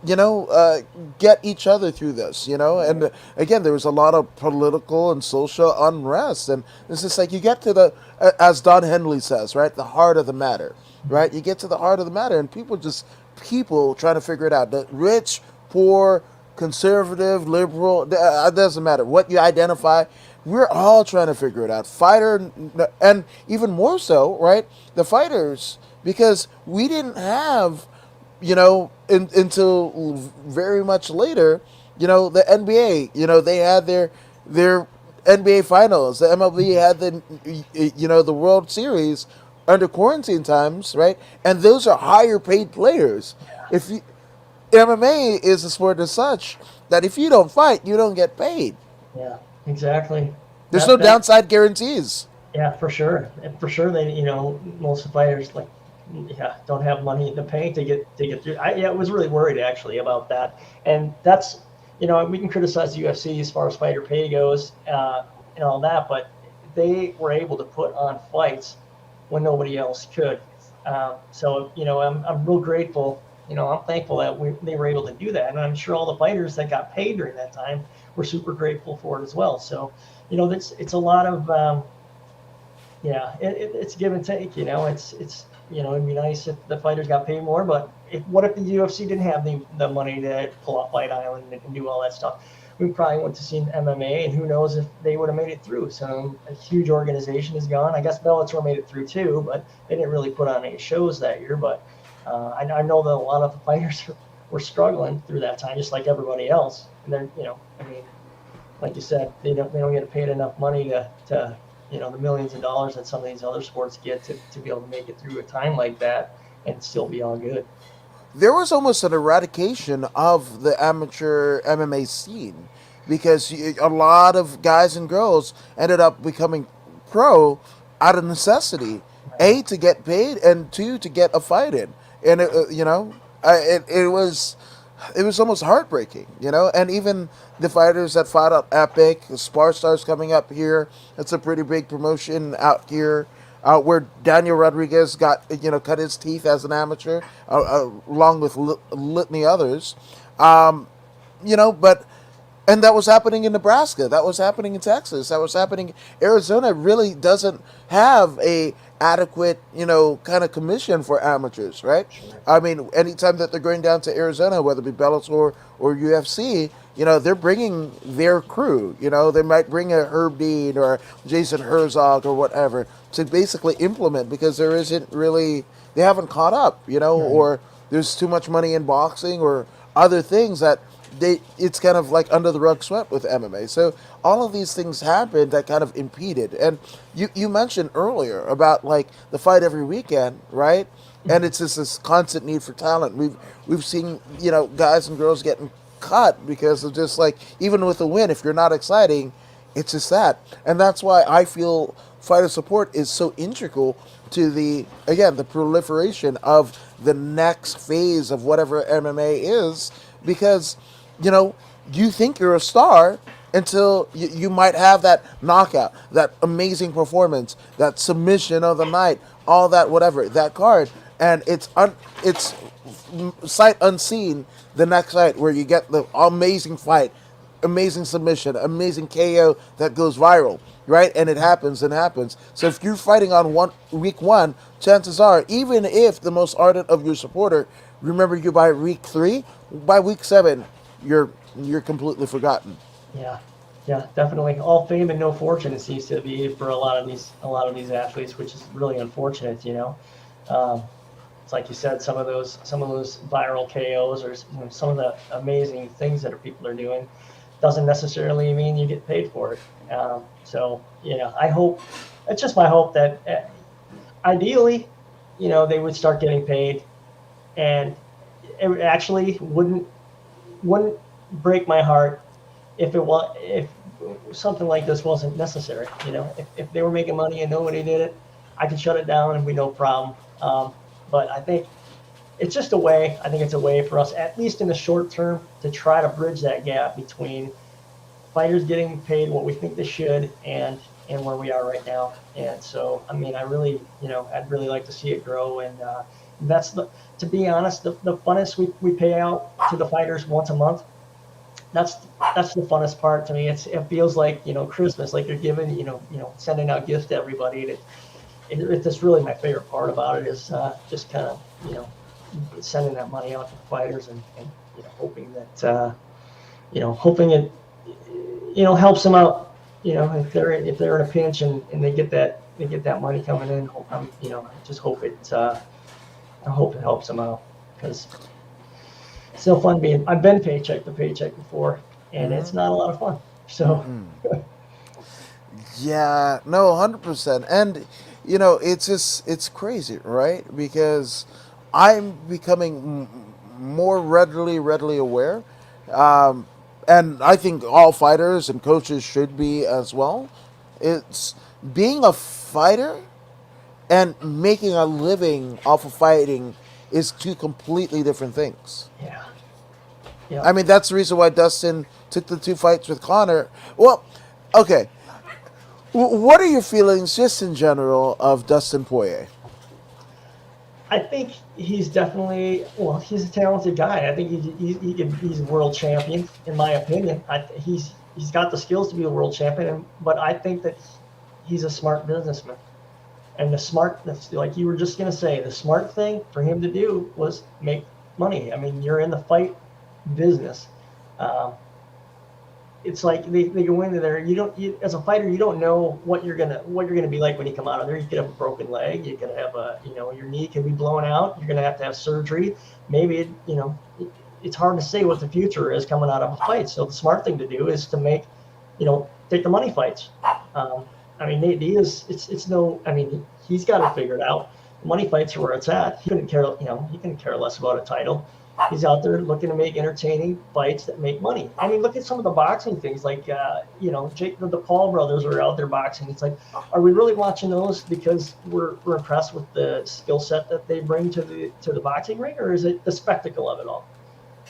get each other through this, and again, there was a lot of political and social unrest, and it's just like you get to as Don Henley says, right, the heart of the matter, right? You get to the heart of the matter, and people trying to figure it out. The rich, poor, conservative, liberal, it doesn't matter what you identify. We're all trying to figure it out. Fighter, and even more so, right? The fighters, because we didn't have until very much later, the NBA, they had their NBA finals. The MLB had the World Series under quarantine times, right? And those are higher paid players. If you, MMA is a sport as such that if you don't fight, you don't get paid. Yeah, exactly. There's no downside guarantees. Yeah, for sure. And for sure, they most of the fighters don't have money in the bank to get through. I was really worried actually about that, and that's we can criticize the UFC as far as fighter pay goes and all that, but they were able to put on fights when nobody else could. So I'm real grateful. I'm thankful that they were able to do that, and I'm sure all the fighters that got paid during that time were super grateful for it as well. So it's a lot of it's give and take. It'd be nice if the fighters got paid more, but what if the UFC didn't have the money to pull off Fight Island and do all that stuff? We probably wouldn't have seen MMA, and who knows if they would have made it through. So a huge organization is gone. I guess Bellator made it through too, but they didn't really put on any shows that year. But I know that a lot of the fighters were struggling through that time, just like everybody else. And they're, like you said, they don't get paid enough money to the millions of dollars that some of these other sports get to be able to make it through a time like that and still be all good. There was almost an eradication of the amateur MMA scene because a lot of guys and girls ended up becoming pro out of necessity. A, to get paid, and two, to get a fight in. And it was almost heartbreaking, and even the fighters that fought at Epic, the Spar Stars coming up here, it's a pretty big promotion out here, where Daniel Rodriguez got, cut his teeth as an amateur, along with litany others, but, and that was happening in Nebraska, that was happening in Texas, that was happening, Arizona really doesn't have a adequate, kind of commission for amateurs, right? I mean, anytime that they're going down to Arizona, whether it be Bellator or UFC, they're bringing their crew. They might bring a Herb Dean or Jason Herzog or whatever to basically implement because there isn't really, they haven't caught up, or there's too much money in boxing or other things that it's kind of like under the rug swept with MMA. So all of these things happened that kind of impeded. And you mentioned earlier about like the fight every weekend, right? And it's just this constant need for talent. We've seen, guys and girls getting cut because of just like, even with a win, if you're not exciting, it's just that. And that's why I feel fighter support is so integral to the proliferation of the next phase of whatever MMA is, because you think you're a star until you might have that knockout, that amazing performance, that submission of the night, all that whatever, that card, and it's sight unseen the next night where you get the amazing fight, amazing submission, amazing KO that goes viral, right? And it happens and happens. So if you're fighting on week one, chances are, even if the most ardent of your supporter remember you by week 3, by week 7, you're completely forgotten. Yeah, definitely. All fame and no fortune, it seems to be for a lot of these athletes, which is really unfortunate. It's like you said, some of those viral KOs or some of the amazing things that people are doing doesn't necessarily mean you get paid for it. So I hope, it's just my hope that ideally, they would start getting paid, and it actually wouldn't break my heart if something like this wasn't necessary. If they were making money and nobody did it, I could shut it down and be no problem. But I think it's just a way. I think it's a way for us, at least in the short term, to try to bridge that gap between fighters getting paid what we think they should and where we are right now. And so, I mean, I really, I'd really like to see it grow, and To be honest, the funnest we pay out to the fighters once a month. That's the funnest part to me. It feels like, Christmas, like you're giving, sending out gifts to everybody. And it's just really my favorite part about it is just kind of, sending that money out to the fighters and hoping that, hoping it, helps them out. If they're in a pinch and they get that money coming in, just hope I hope it helps them out, because it's so fun I've been paycheck to paycheck before, and it's not a lot of fun. So Yeah, no, 100%. And it's crazy, right? Because I'm becoming more readily aware, and I think all fighters and coaches should be as well. It's being a fighter and making a living off of fighting is two completely different things. yeah, yeah. I mean, that's the reason why Dustin took the 2 fights with Connor. Well, okay. What are your feelings, just in general, of Dustin Poirier? I think he's definitely, he's a talented guy. I think he's a world champion, in my opinion. He's got the skills to be a world champion, but I think that he's a smart businessman. And like you were just going to say, the smart thing for him to do was make money. I mean, you're in the fight business. It's like they go into there. As a fighter, you don't know what you're gonna be like when you come out of there. You could have a broken leg. You could have your knee could be blown out. You're gonna have to have surgery. Maybe it's hard to say what the future is coming out of a fight. So the smart thing to do is to take the money fights. I mean, Nate Diaz, he's got it figured out. The money fights are where it's at. He couldn't care less about a title. He's out there looking to make entertaining fights that make money. I mean, look at some of the boxing things, like Jake, the Paul brothers are out there boxing. It's like, are we really watching those because we're impressed with the skill set that they bring to the boxing ring, or is it the spectacle of it all?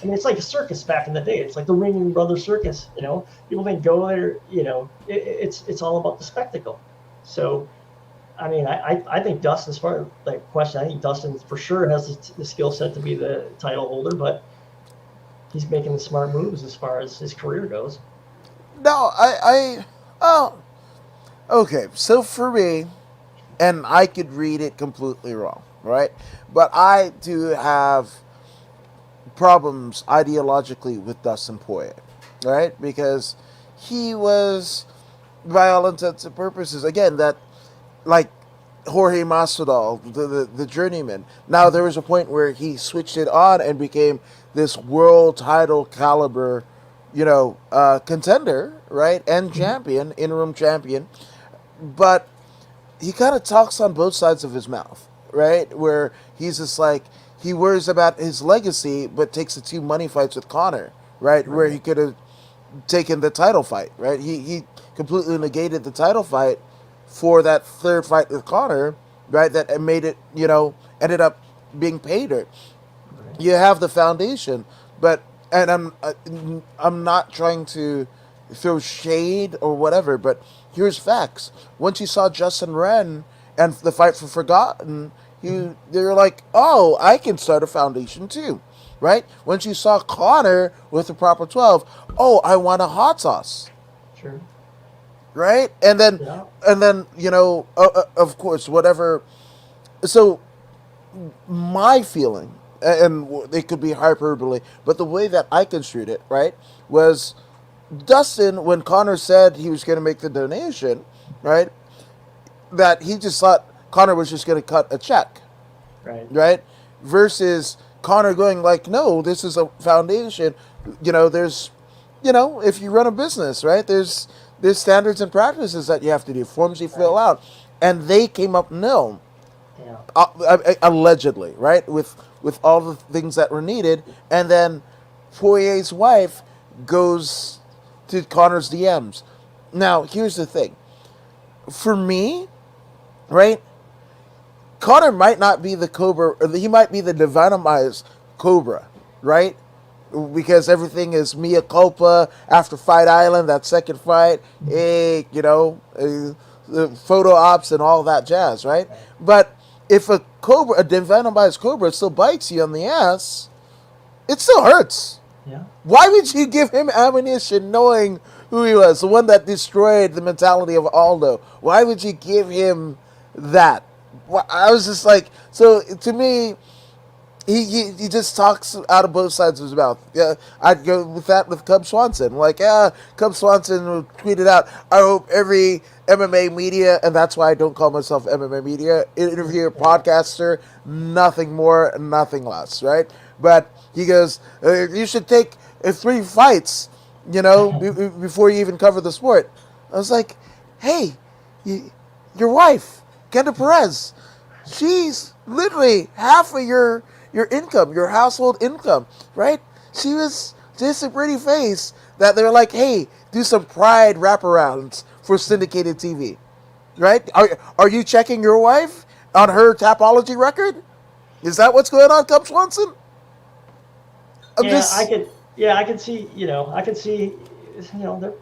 I mean, it's like a circus back in the day. It's like the Ringling Brothers circus. People think go there. It's all about the spectacle. So, I mean, I think Dustin, as far as like question, I think Dustin for sure has the skill set to be the title holder, but he's making the smart moves as far as his career goes. No, okay. So for me, and I could read it completely wrong, right? But I do have problems ideologically with Dustin Poirier, right? Because he was, by all intents and purposes, again, that, like, Jorge Masvidal, the journeyman. Now, there was a point where he switched it on and became this world title caliber, contender, right? And champion, interim champion. But he kind of talks on both sides of his mouth, right? Where he's just like, he worries about his legacy, but takes the 2 money fights with Conor, right? Where he could have taken the title fight, right? He completely negated the title fight for that 3rd fight with Conor, right? That made it, ended up being paid. Right. You have the foundation, and I'm not trying to throw shade or whatever, but here's facts. Once you saw Justin Wren and the fight for Forgotten, they're like, oh, I can start a foundation too, right? Once you saw Conor with the proper 12, oh, I want a hot sauce. Sure. Right? And then, of course, whatever. So, my feeling, and it could be hyperbole, but the way that I construed it, right, was Dustin, when Conor said he was going to make the donation, right, that he just thought Conor was just going to cut a check. Right? Versus Conor going like, no, this is a foundation. There's, if you run a business, right, there's standards and practices that you have to do, forms you fill out, and they came up nil, allegedly, right, with all the things that were needed, and then Poirier's wife goes to Conor's DMs. Now, here's the thing, for me, right, Conor might not be the Cobra, or he might be the divinized Cobra, right? Because everything is mea culpa after Fight Island, that second fight, the photo ops and all that jazz, right? But if a venomized cobra still bites you on the ass, it still hurts. Yeah. Why would you give him ammunition knowing who he was, the one that destroyed the mentality of Aldo? Why would you give him that? I was just like, so to me, he just talks out of both sides of his mouth. Yeah, I'd go with that with Cub Swanson. Like, Cub Swanson tweeted out, I hope every MMA media, and that's why I don't call myself MMA media, interviewer, podcaster, nothing more, nothing less, right? But he goes, you should take 3 fights, before you even cover the sport. I was like, hey, your wife, Kenda Perez, she's literally half of your income, your household income, right? She was just a pretty face that they're like, hey, do some Pride wraparounds for syndicated TV, right? Are you checking your wife on her Tapology record? Is that what's going on, Cub Swanson? I could see, they're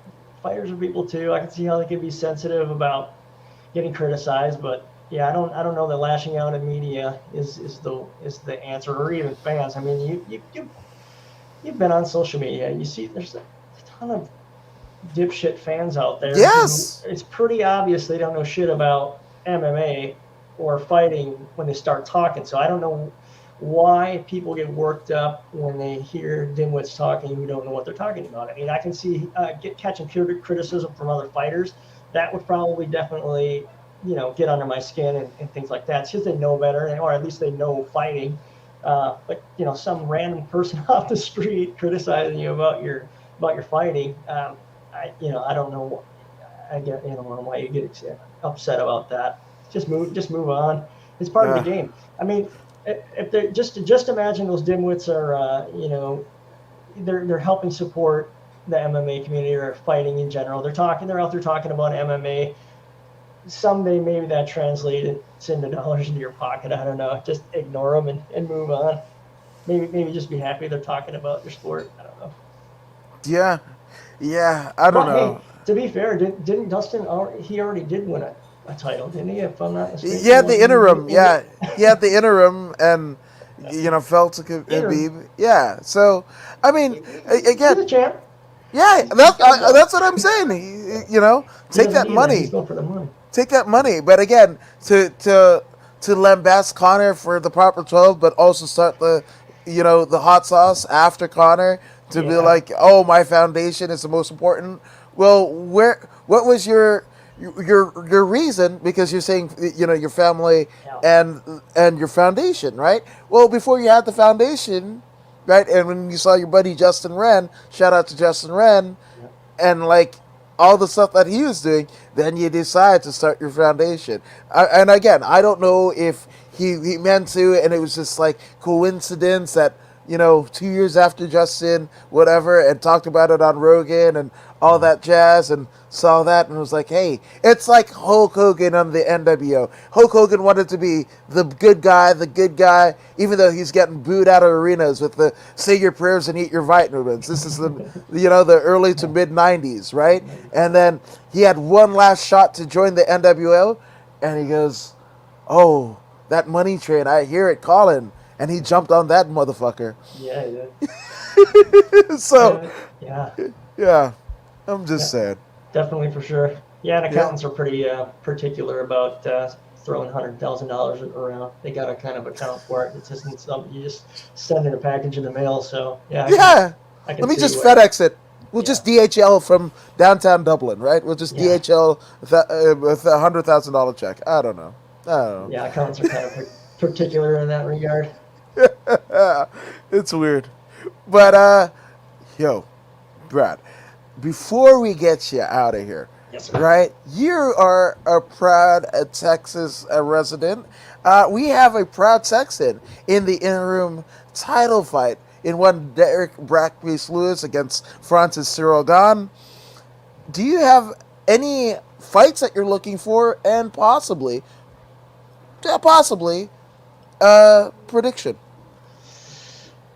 fighters are people too. I can see how they can be sensitive about getting criticized, but yeah, I don't know that lashing out at media is the answer, or even fans. I mean, you've been on social media. You see, there's a ton of dipshit fans out there. Yes, it's pretty obvious they don't know shit about MMA or fighting when they start talking. So I don't know why people get worked up when they hear dimwits talking who don't know what they're talking about. I mean, I can see catching criticism from other fighters. That would probably definitely, get under my skin and things like that. It's just they know better, or at least they know fighting. But some random person off the street criticizing you about your fighting, I don't know. I don't know why you get upset about that. Just move on. It's part of the game. I mean, if they're just imagine those dimwits are, they're helping support the MMA community or fighting in general. They're out there talking about MMA. Someday maybe that translates into dollars into your pocket. I don't know. Just ignore them and move on. Maybe just be happy they're talking about your sport. I don't know. Yeah. I don't know. Hey, to be fair, didn't Dustin? He already did win a title, didn't he? If I'm not mistaken. He had the interim. He had the interim, and fell to Khabib. Yeah. So I mean, again, he's a champ. Yeah, that's what I'm saying. Take that money. He's going for the money. Take that money. But again, to lambast Conor for the proper 12, but also start the hot sauce after Conor to be like, oh, my foundation is the most important. Well, what was your reason? Because you're saying your family and your foundation, right? Well, before you had the foundation, right, and when you saw your buddy Justin Wren, shout out to Justin Wren, and like all the stuff that he was doing, then you decide to start your foundation. And again, I don't know if he meant to, and it was just like coincidence that 2 years after Justin, whatever, and talked about it on Rogan and all that jazz, and saw that and was like, hey, it's like Hulk Hogan on the NWO. Hulk Hogan wanted to be the good guy, even though he's getting booed out of arenas with the say your prayers and eat your vitamins. This is the the early to mid 90s, right? And then he had one last shot to join the NWO, and he goes, oh, that money train, I hear it calling. And he jumped on that motherfucker. Yeah, he did. So, yeah. I'm just saying. Definitely, for sure. Yeah, and accountants are pretty particular about throwing $100,000 around. They got a kind of account for it. It's just something you just send in a package in the mail. So, I can Let me just where, FedEx it. We'll just DHL from downtown Dublin, right? We'll just DHL with a $100,000 check. I don't know. Yeah, accountants are kind of particular in that regard. It's weird. But, Brad, before we get you out of here, right? You are a proud Texas resident. We have a proud Texan in the interim title fight in one Derek Brackbeast Lewis against Francis Cyril Gane. Do you have any fights that you're looking for, and possibly, prediction?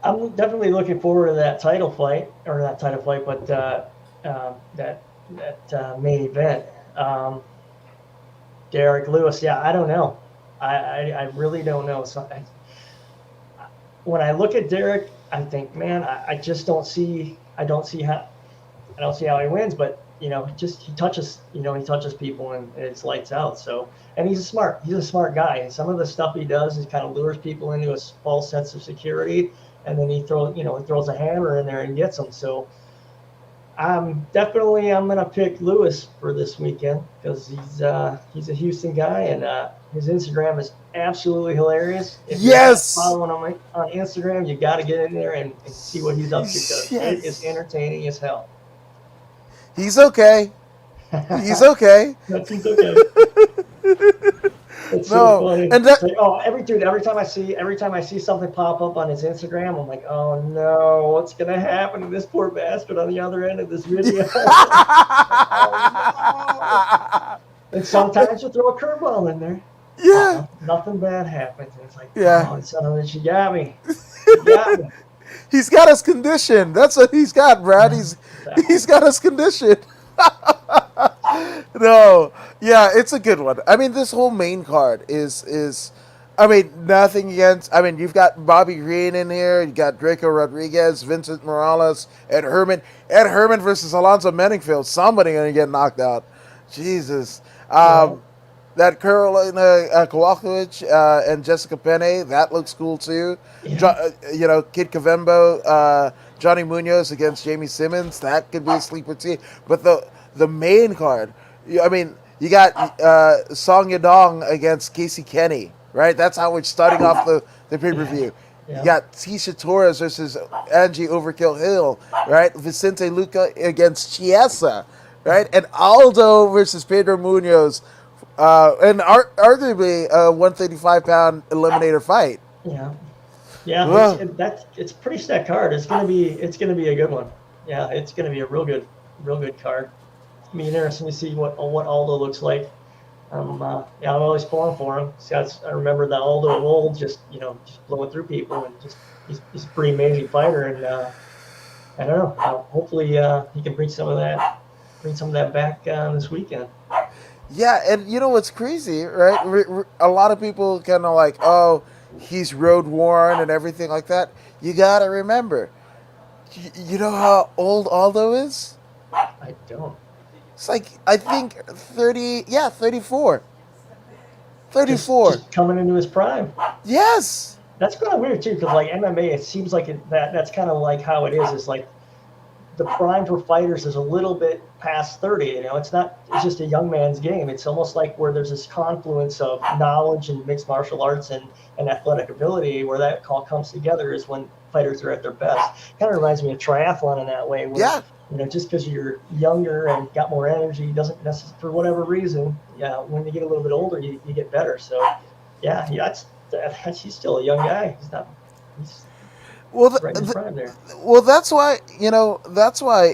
I'm definitely looking forward to that title fight, but that main event. Derek Lewis, I don't know. I really don't know. So when I look at Derek, I think, man, I just don't see. I don't see how he wins, but he touches, he touches people and it's lights out. So, and he's a smart guy. And some of the stuff he does is kind of lures people into a false sense of security, and then he throws a hammer in there and gets them. So, I'm gonna pick Lewis for this weekend because he's a Houston guy, and his Instagram is absolutely hilarious. If Yes. you're not following him on Instagram, you got to get in there and see what he's up to because it is entertaining as hell. He's okay. He's okay. He's okay. It's No, so funny. and that- It's like, every time I see something pop up on his Instagram, I'm like, oh no, what's gonna happen to this poor bastard on the other end of this video? Oh, no. And sometimes you throw a curveball in there. Yeah. Nothing bad happens. And it's like, Yeah. oh, son of a bitch, you got me. You got me. He's got us conditioned. That's what he's got, Brad. He's got us conditioned. No, yeah, it's a good one. I mean, this whole main card is I mean, nothing against. I mean, you've got Bobby Green in here. You got Draco Rodriguez, Vincent Morales, Ed Herman. Ed Herman versus Alonzo Menningfield. Somebody gonna get knocked out. Jesus. That Carolina Kowalkiewicz and Jessica Penne, that looks cool too. Yeah. Kid Cavembo, Johnny Munoz against Jamie Simmons, that could be a sleeper team. But the main card, I mean, you got Song Yadong against Casey Kenny, right? That's how we're starting off the pay-per-view. Yeah. You got Tisha Torres versus Angie Overkill Hill, right? Vicente Luca against Chiesa, right? And Aldo versus Pedro Munoz. And arguably a 135-pound eliminator fight. Yeah, Well, it's a pretty stacked card. It's gonna be a good one. Yeah, it's gonna be a real good card. It'll be interesting to see what Aldo looks like. I'm always pulling for him. I remember that Aldo of old, just blowing through people, and he's a pretty amazing fighter. And I don't know. Hopefully he can bring some of that back this weekend. yeah, and you know what's crazy, right? A lot of people kind of like, oh, he's road worn and everything like that. You gotta remember, you know how old Aldo is? I don't. It's like, I think 34. 34. Just coming into his prime. Yes. That's kind of weird too, because like MMA, it seems like that's kind of like how it is. It's like the prime for fighters is a little bit past 30. It's just a young man's game. It's almost like where there's this confluence of knowledge and mixed martial arts and athletic ability, where that all comes together is when fighters are at their best. Kind of reminds me of triathlon in that way. Where, just because you're younger and got more energy doesn't necessarily, for whatever reason, when you get a little bit older, you get better. So, he's still a young guy. He's right in front there. Well, that's why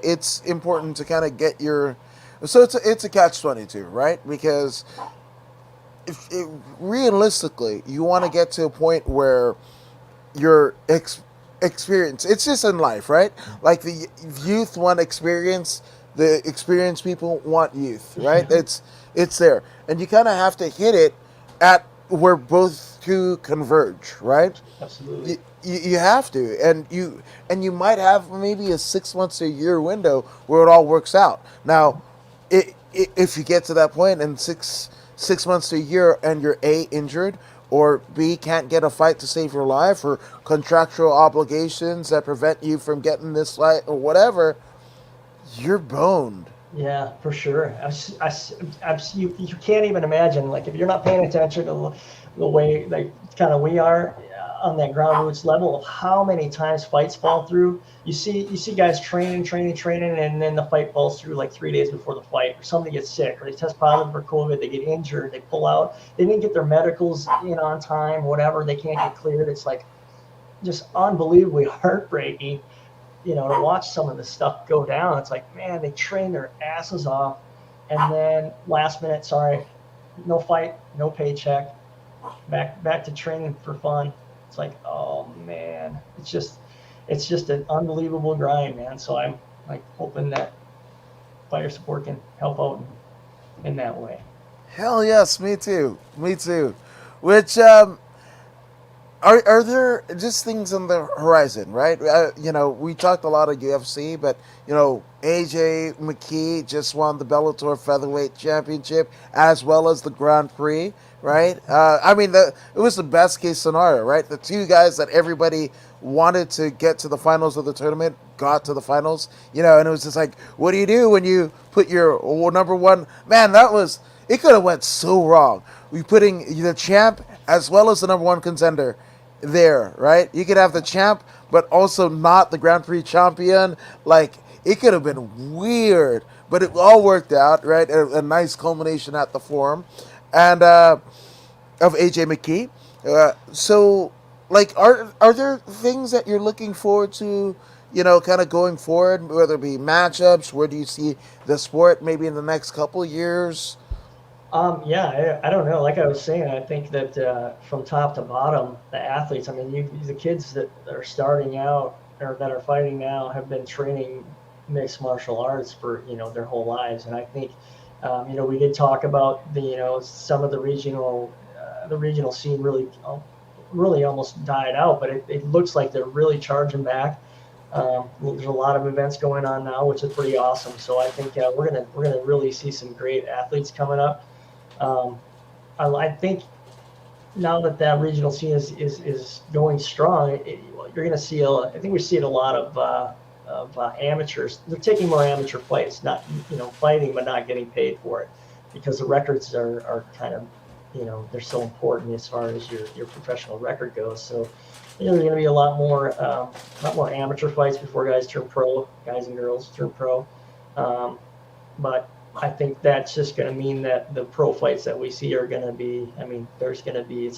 it's important to kind of get your. So it's a catch-22, right? Because realistically, you want to get to a point where your experience. It's just in life, right? Like the youth want experience, the experienced people want youth, right? It's there, and you kind of have to hit it at where both two converge, right? Absolutely. You have to, and you might have maybe a 6 months to a year window where it all works out. Now, if you get to that point in six months to a year and you're A, injured, or B, can't get a fight to save your life, or contractual obligations that prevent you from getting this fight or whatever, you're boned. Yeah, for sure. You can't even imagine, like, if you're not paying attention to the way, like, kind of we are on that ground roots level of how many times fights fall through. You see guys training, and then the fight falls through like 3 days before the fight, or somebody gets sick, or they test positive for COVID, they get injured, they pull out, they didn't get their medicals in on time, whatever, they can't get cleared. It's like just unbelievably heartbreaking, to watch some of this stuff go down. It's like, man, they train their asses off, and then last minute, sorry, no fight, no paycheck, back to training for fun. It's like, oh man, it's just an unbelievable grind, man. So I'm like hoping that fighter support can help out in that way. Hell yes, me too. Which are there just things on the horizon, right? We talked a lot of UFC, but AJ McKee just won the Bellator Featherweight Championship as well as the Grand Prix, right? It was the best case scenario, right? The two guys that everybody wanted to get to the finals of the tournament got to the finals, and it was just like, what do you do when you put your number one man? It could have went so wrong. We putting the champ as well as the number one contender there, right? You could have the champ, but also not the Grand Prix champion. Like, it could have been weird, but it all worked out, right? A nice culmination at the forum, and of AJ McKee. So, like, are there things that you're looking forward to? Kind of going forward, whether it be matchups. Where do you see the sport maybe in the next couple years? Yeah, I don't know. Like I was saying, I think that from top to bottom, the athletes, I mean, the kids that are starting out or that are fighting now have been training mixed martial arts for, their whole lives. And I think, we did talk about some of the regional scene really almost died out, but it looks like they're really charging back. There's a lot of events going on now, which is pretty awesome. So I think we're gonna really see some great athletes coming up. I think now that regional scene is going strong, you're going to see I think we're seeing a lot of amateurs. They're taking more amateur fights, not fighting but not getting paid for it, because the records are kind of they're so important as far as your professional record goes. So there's going to be a lot more amateur fights before guys and girls turn pro. But I think that's just going to mean that the pro fights that we see are going to be, it's going to be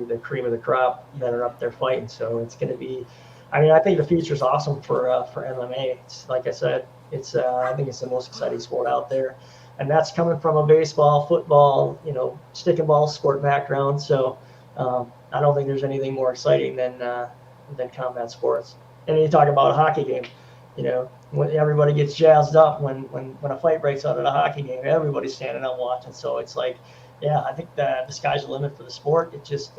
the cream of the crop that are up there fighting. So it's going to be, I think the future is awesome for MMA. It's, like I said, I think it's the most exciting sport out there. And that's coming from a baseball, football, stick and ball sport background. So I don't think there's anything more exciting than combat sports. And you talk about a hockey game, when everybody gets jazzed up when a fight breaks out at a hockey game, everybody's standing up watching. So it's like, yeah, I think the sky's the limit for the sport. It just,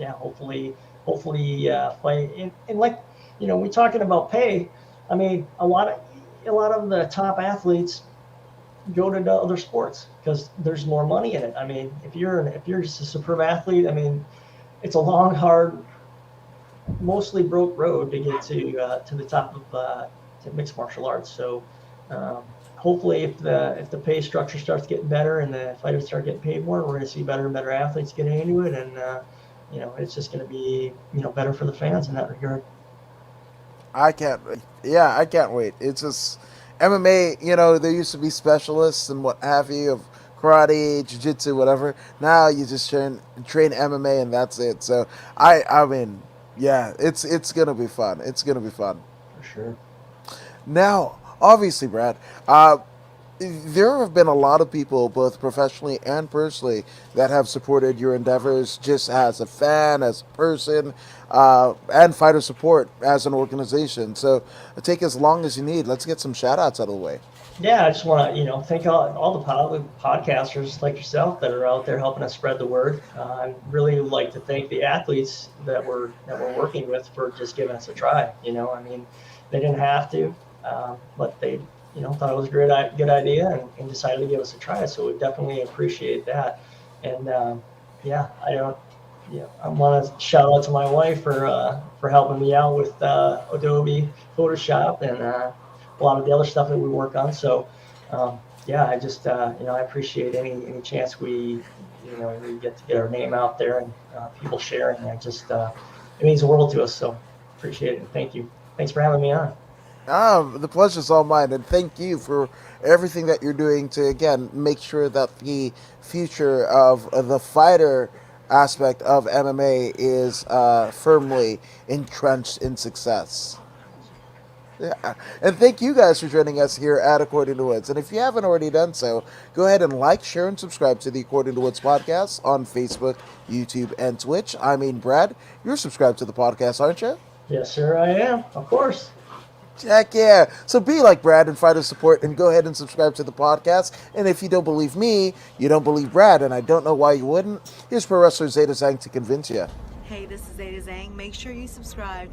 hopefully fight. And like, we're talking about pay. A lot of the top athletes go to the other sports because there's more money in it. If you're just a superb athlete, it's a long, hard, mostly broke road to get to the top of to mixed martial arts. So hopefully, if the pay structure starts getting better and the fighters start getting paid more, we're going to see better and better athletes getting into it, and it's just going to be better for the fans in that regard. I can't wait. It's just MMA. There used to be specialists and what have you of karate, jiu-jitsu, whatever. Now you just train MMA and that's it. So it's gonna be fun. It's gonna be fun For sure. Now, obviously, Brad, there have been a lot of people, both professionally and personally, that have supported your endeavors just as a fan, as a person, and fighter support as an organization. So take as long as you need. Let's get some shout-outs out of the way. Yeah, I just want to, thank all the podcasters like yourself that are out there helping us spread the word. I really would like to thank the athletes that we're working with for just giving us a try. They didn't have to, but they, thought it was a good idea and decided to give us a try. So we definitely appreciate that. And I want to shout out to my wife for helping me out with Adobe Photoshop and a lot of the other stuff that we work on. So I just I appreciate any chance we get to get our name out there and people sharing. It means the world to us. So appreciate it and thank you. Thanks for having me on. The pleasure's all mine, and thank you for everything that you're doing to, again, make sure that the future of the fighter aspect of MMA is firmly entrenched in success. Yeah. And thank you guys for joining us here at According to Woods. And if you haven't already done so, go ahead and like, share, and subscribe to the According to Woods podcast on Facebook, YouTube, and Twitch. Brad, you're subscribed to the podcast, aren't you? Yes, sir, I am. Of course. Heck yeah. So be like Brad and find his support and go ahead and subscribe to the podcast. And if you don't believe me, you don't believe Brad, and I don't know why you wouldn't. Here's Pro Wrestler Zeta Zhang to convince you. Hey, this is Zeta Zhang. Make sure you subscribe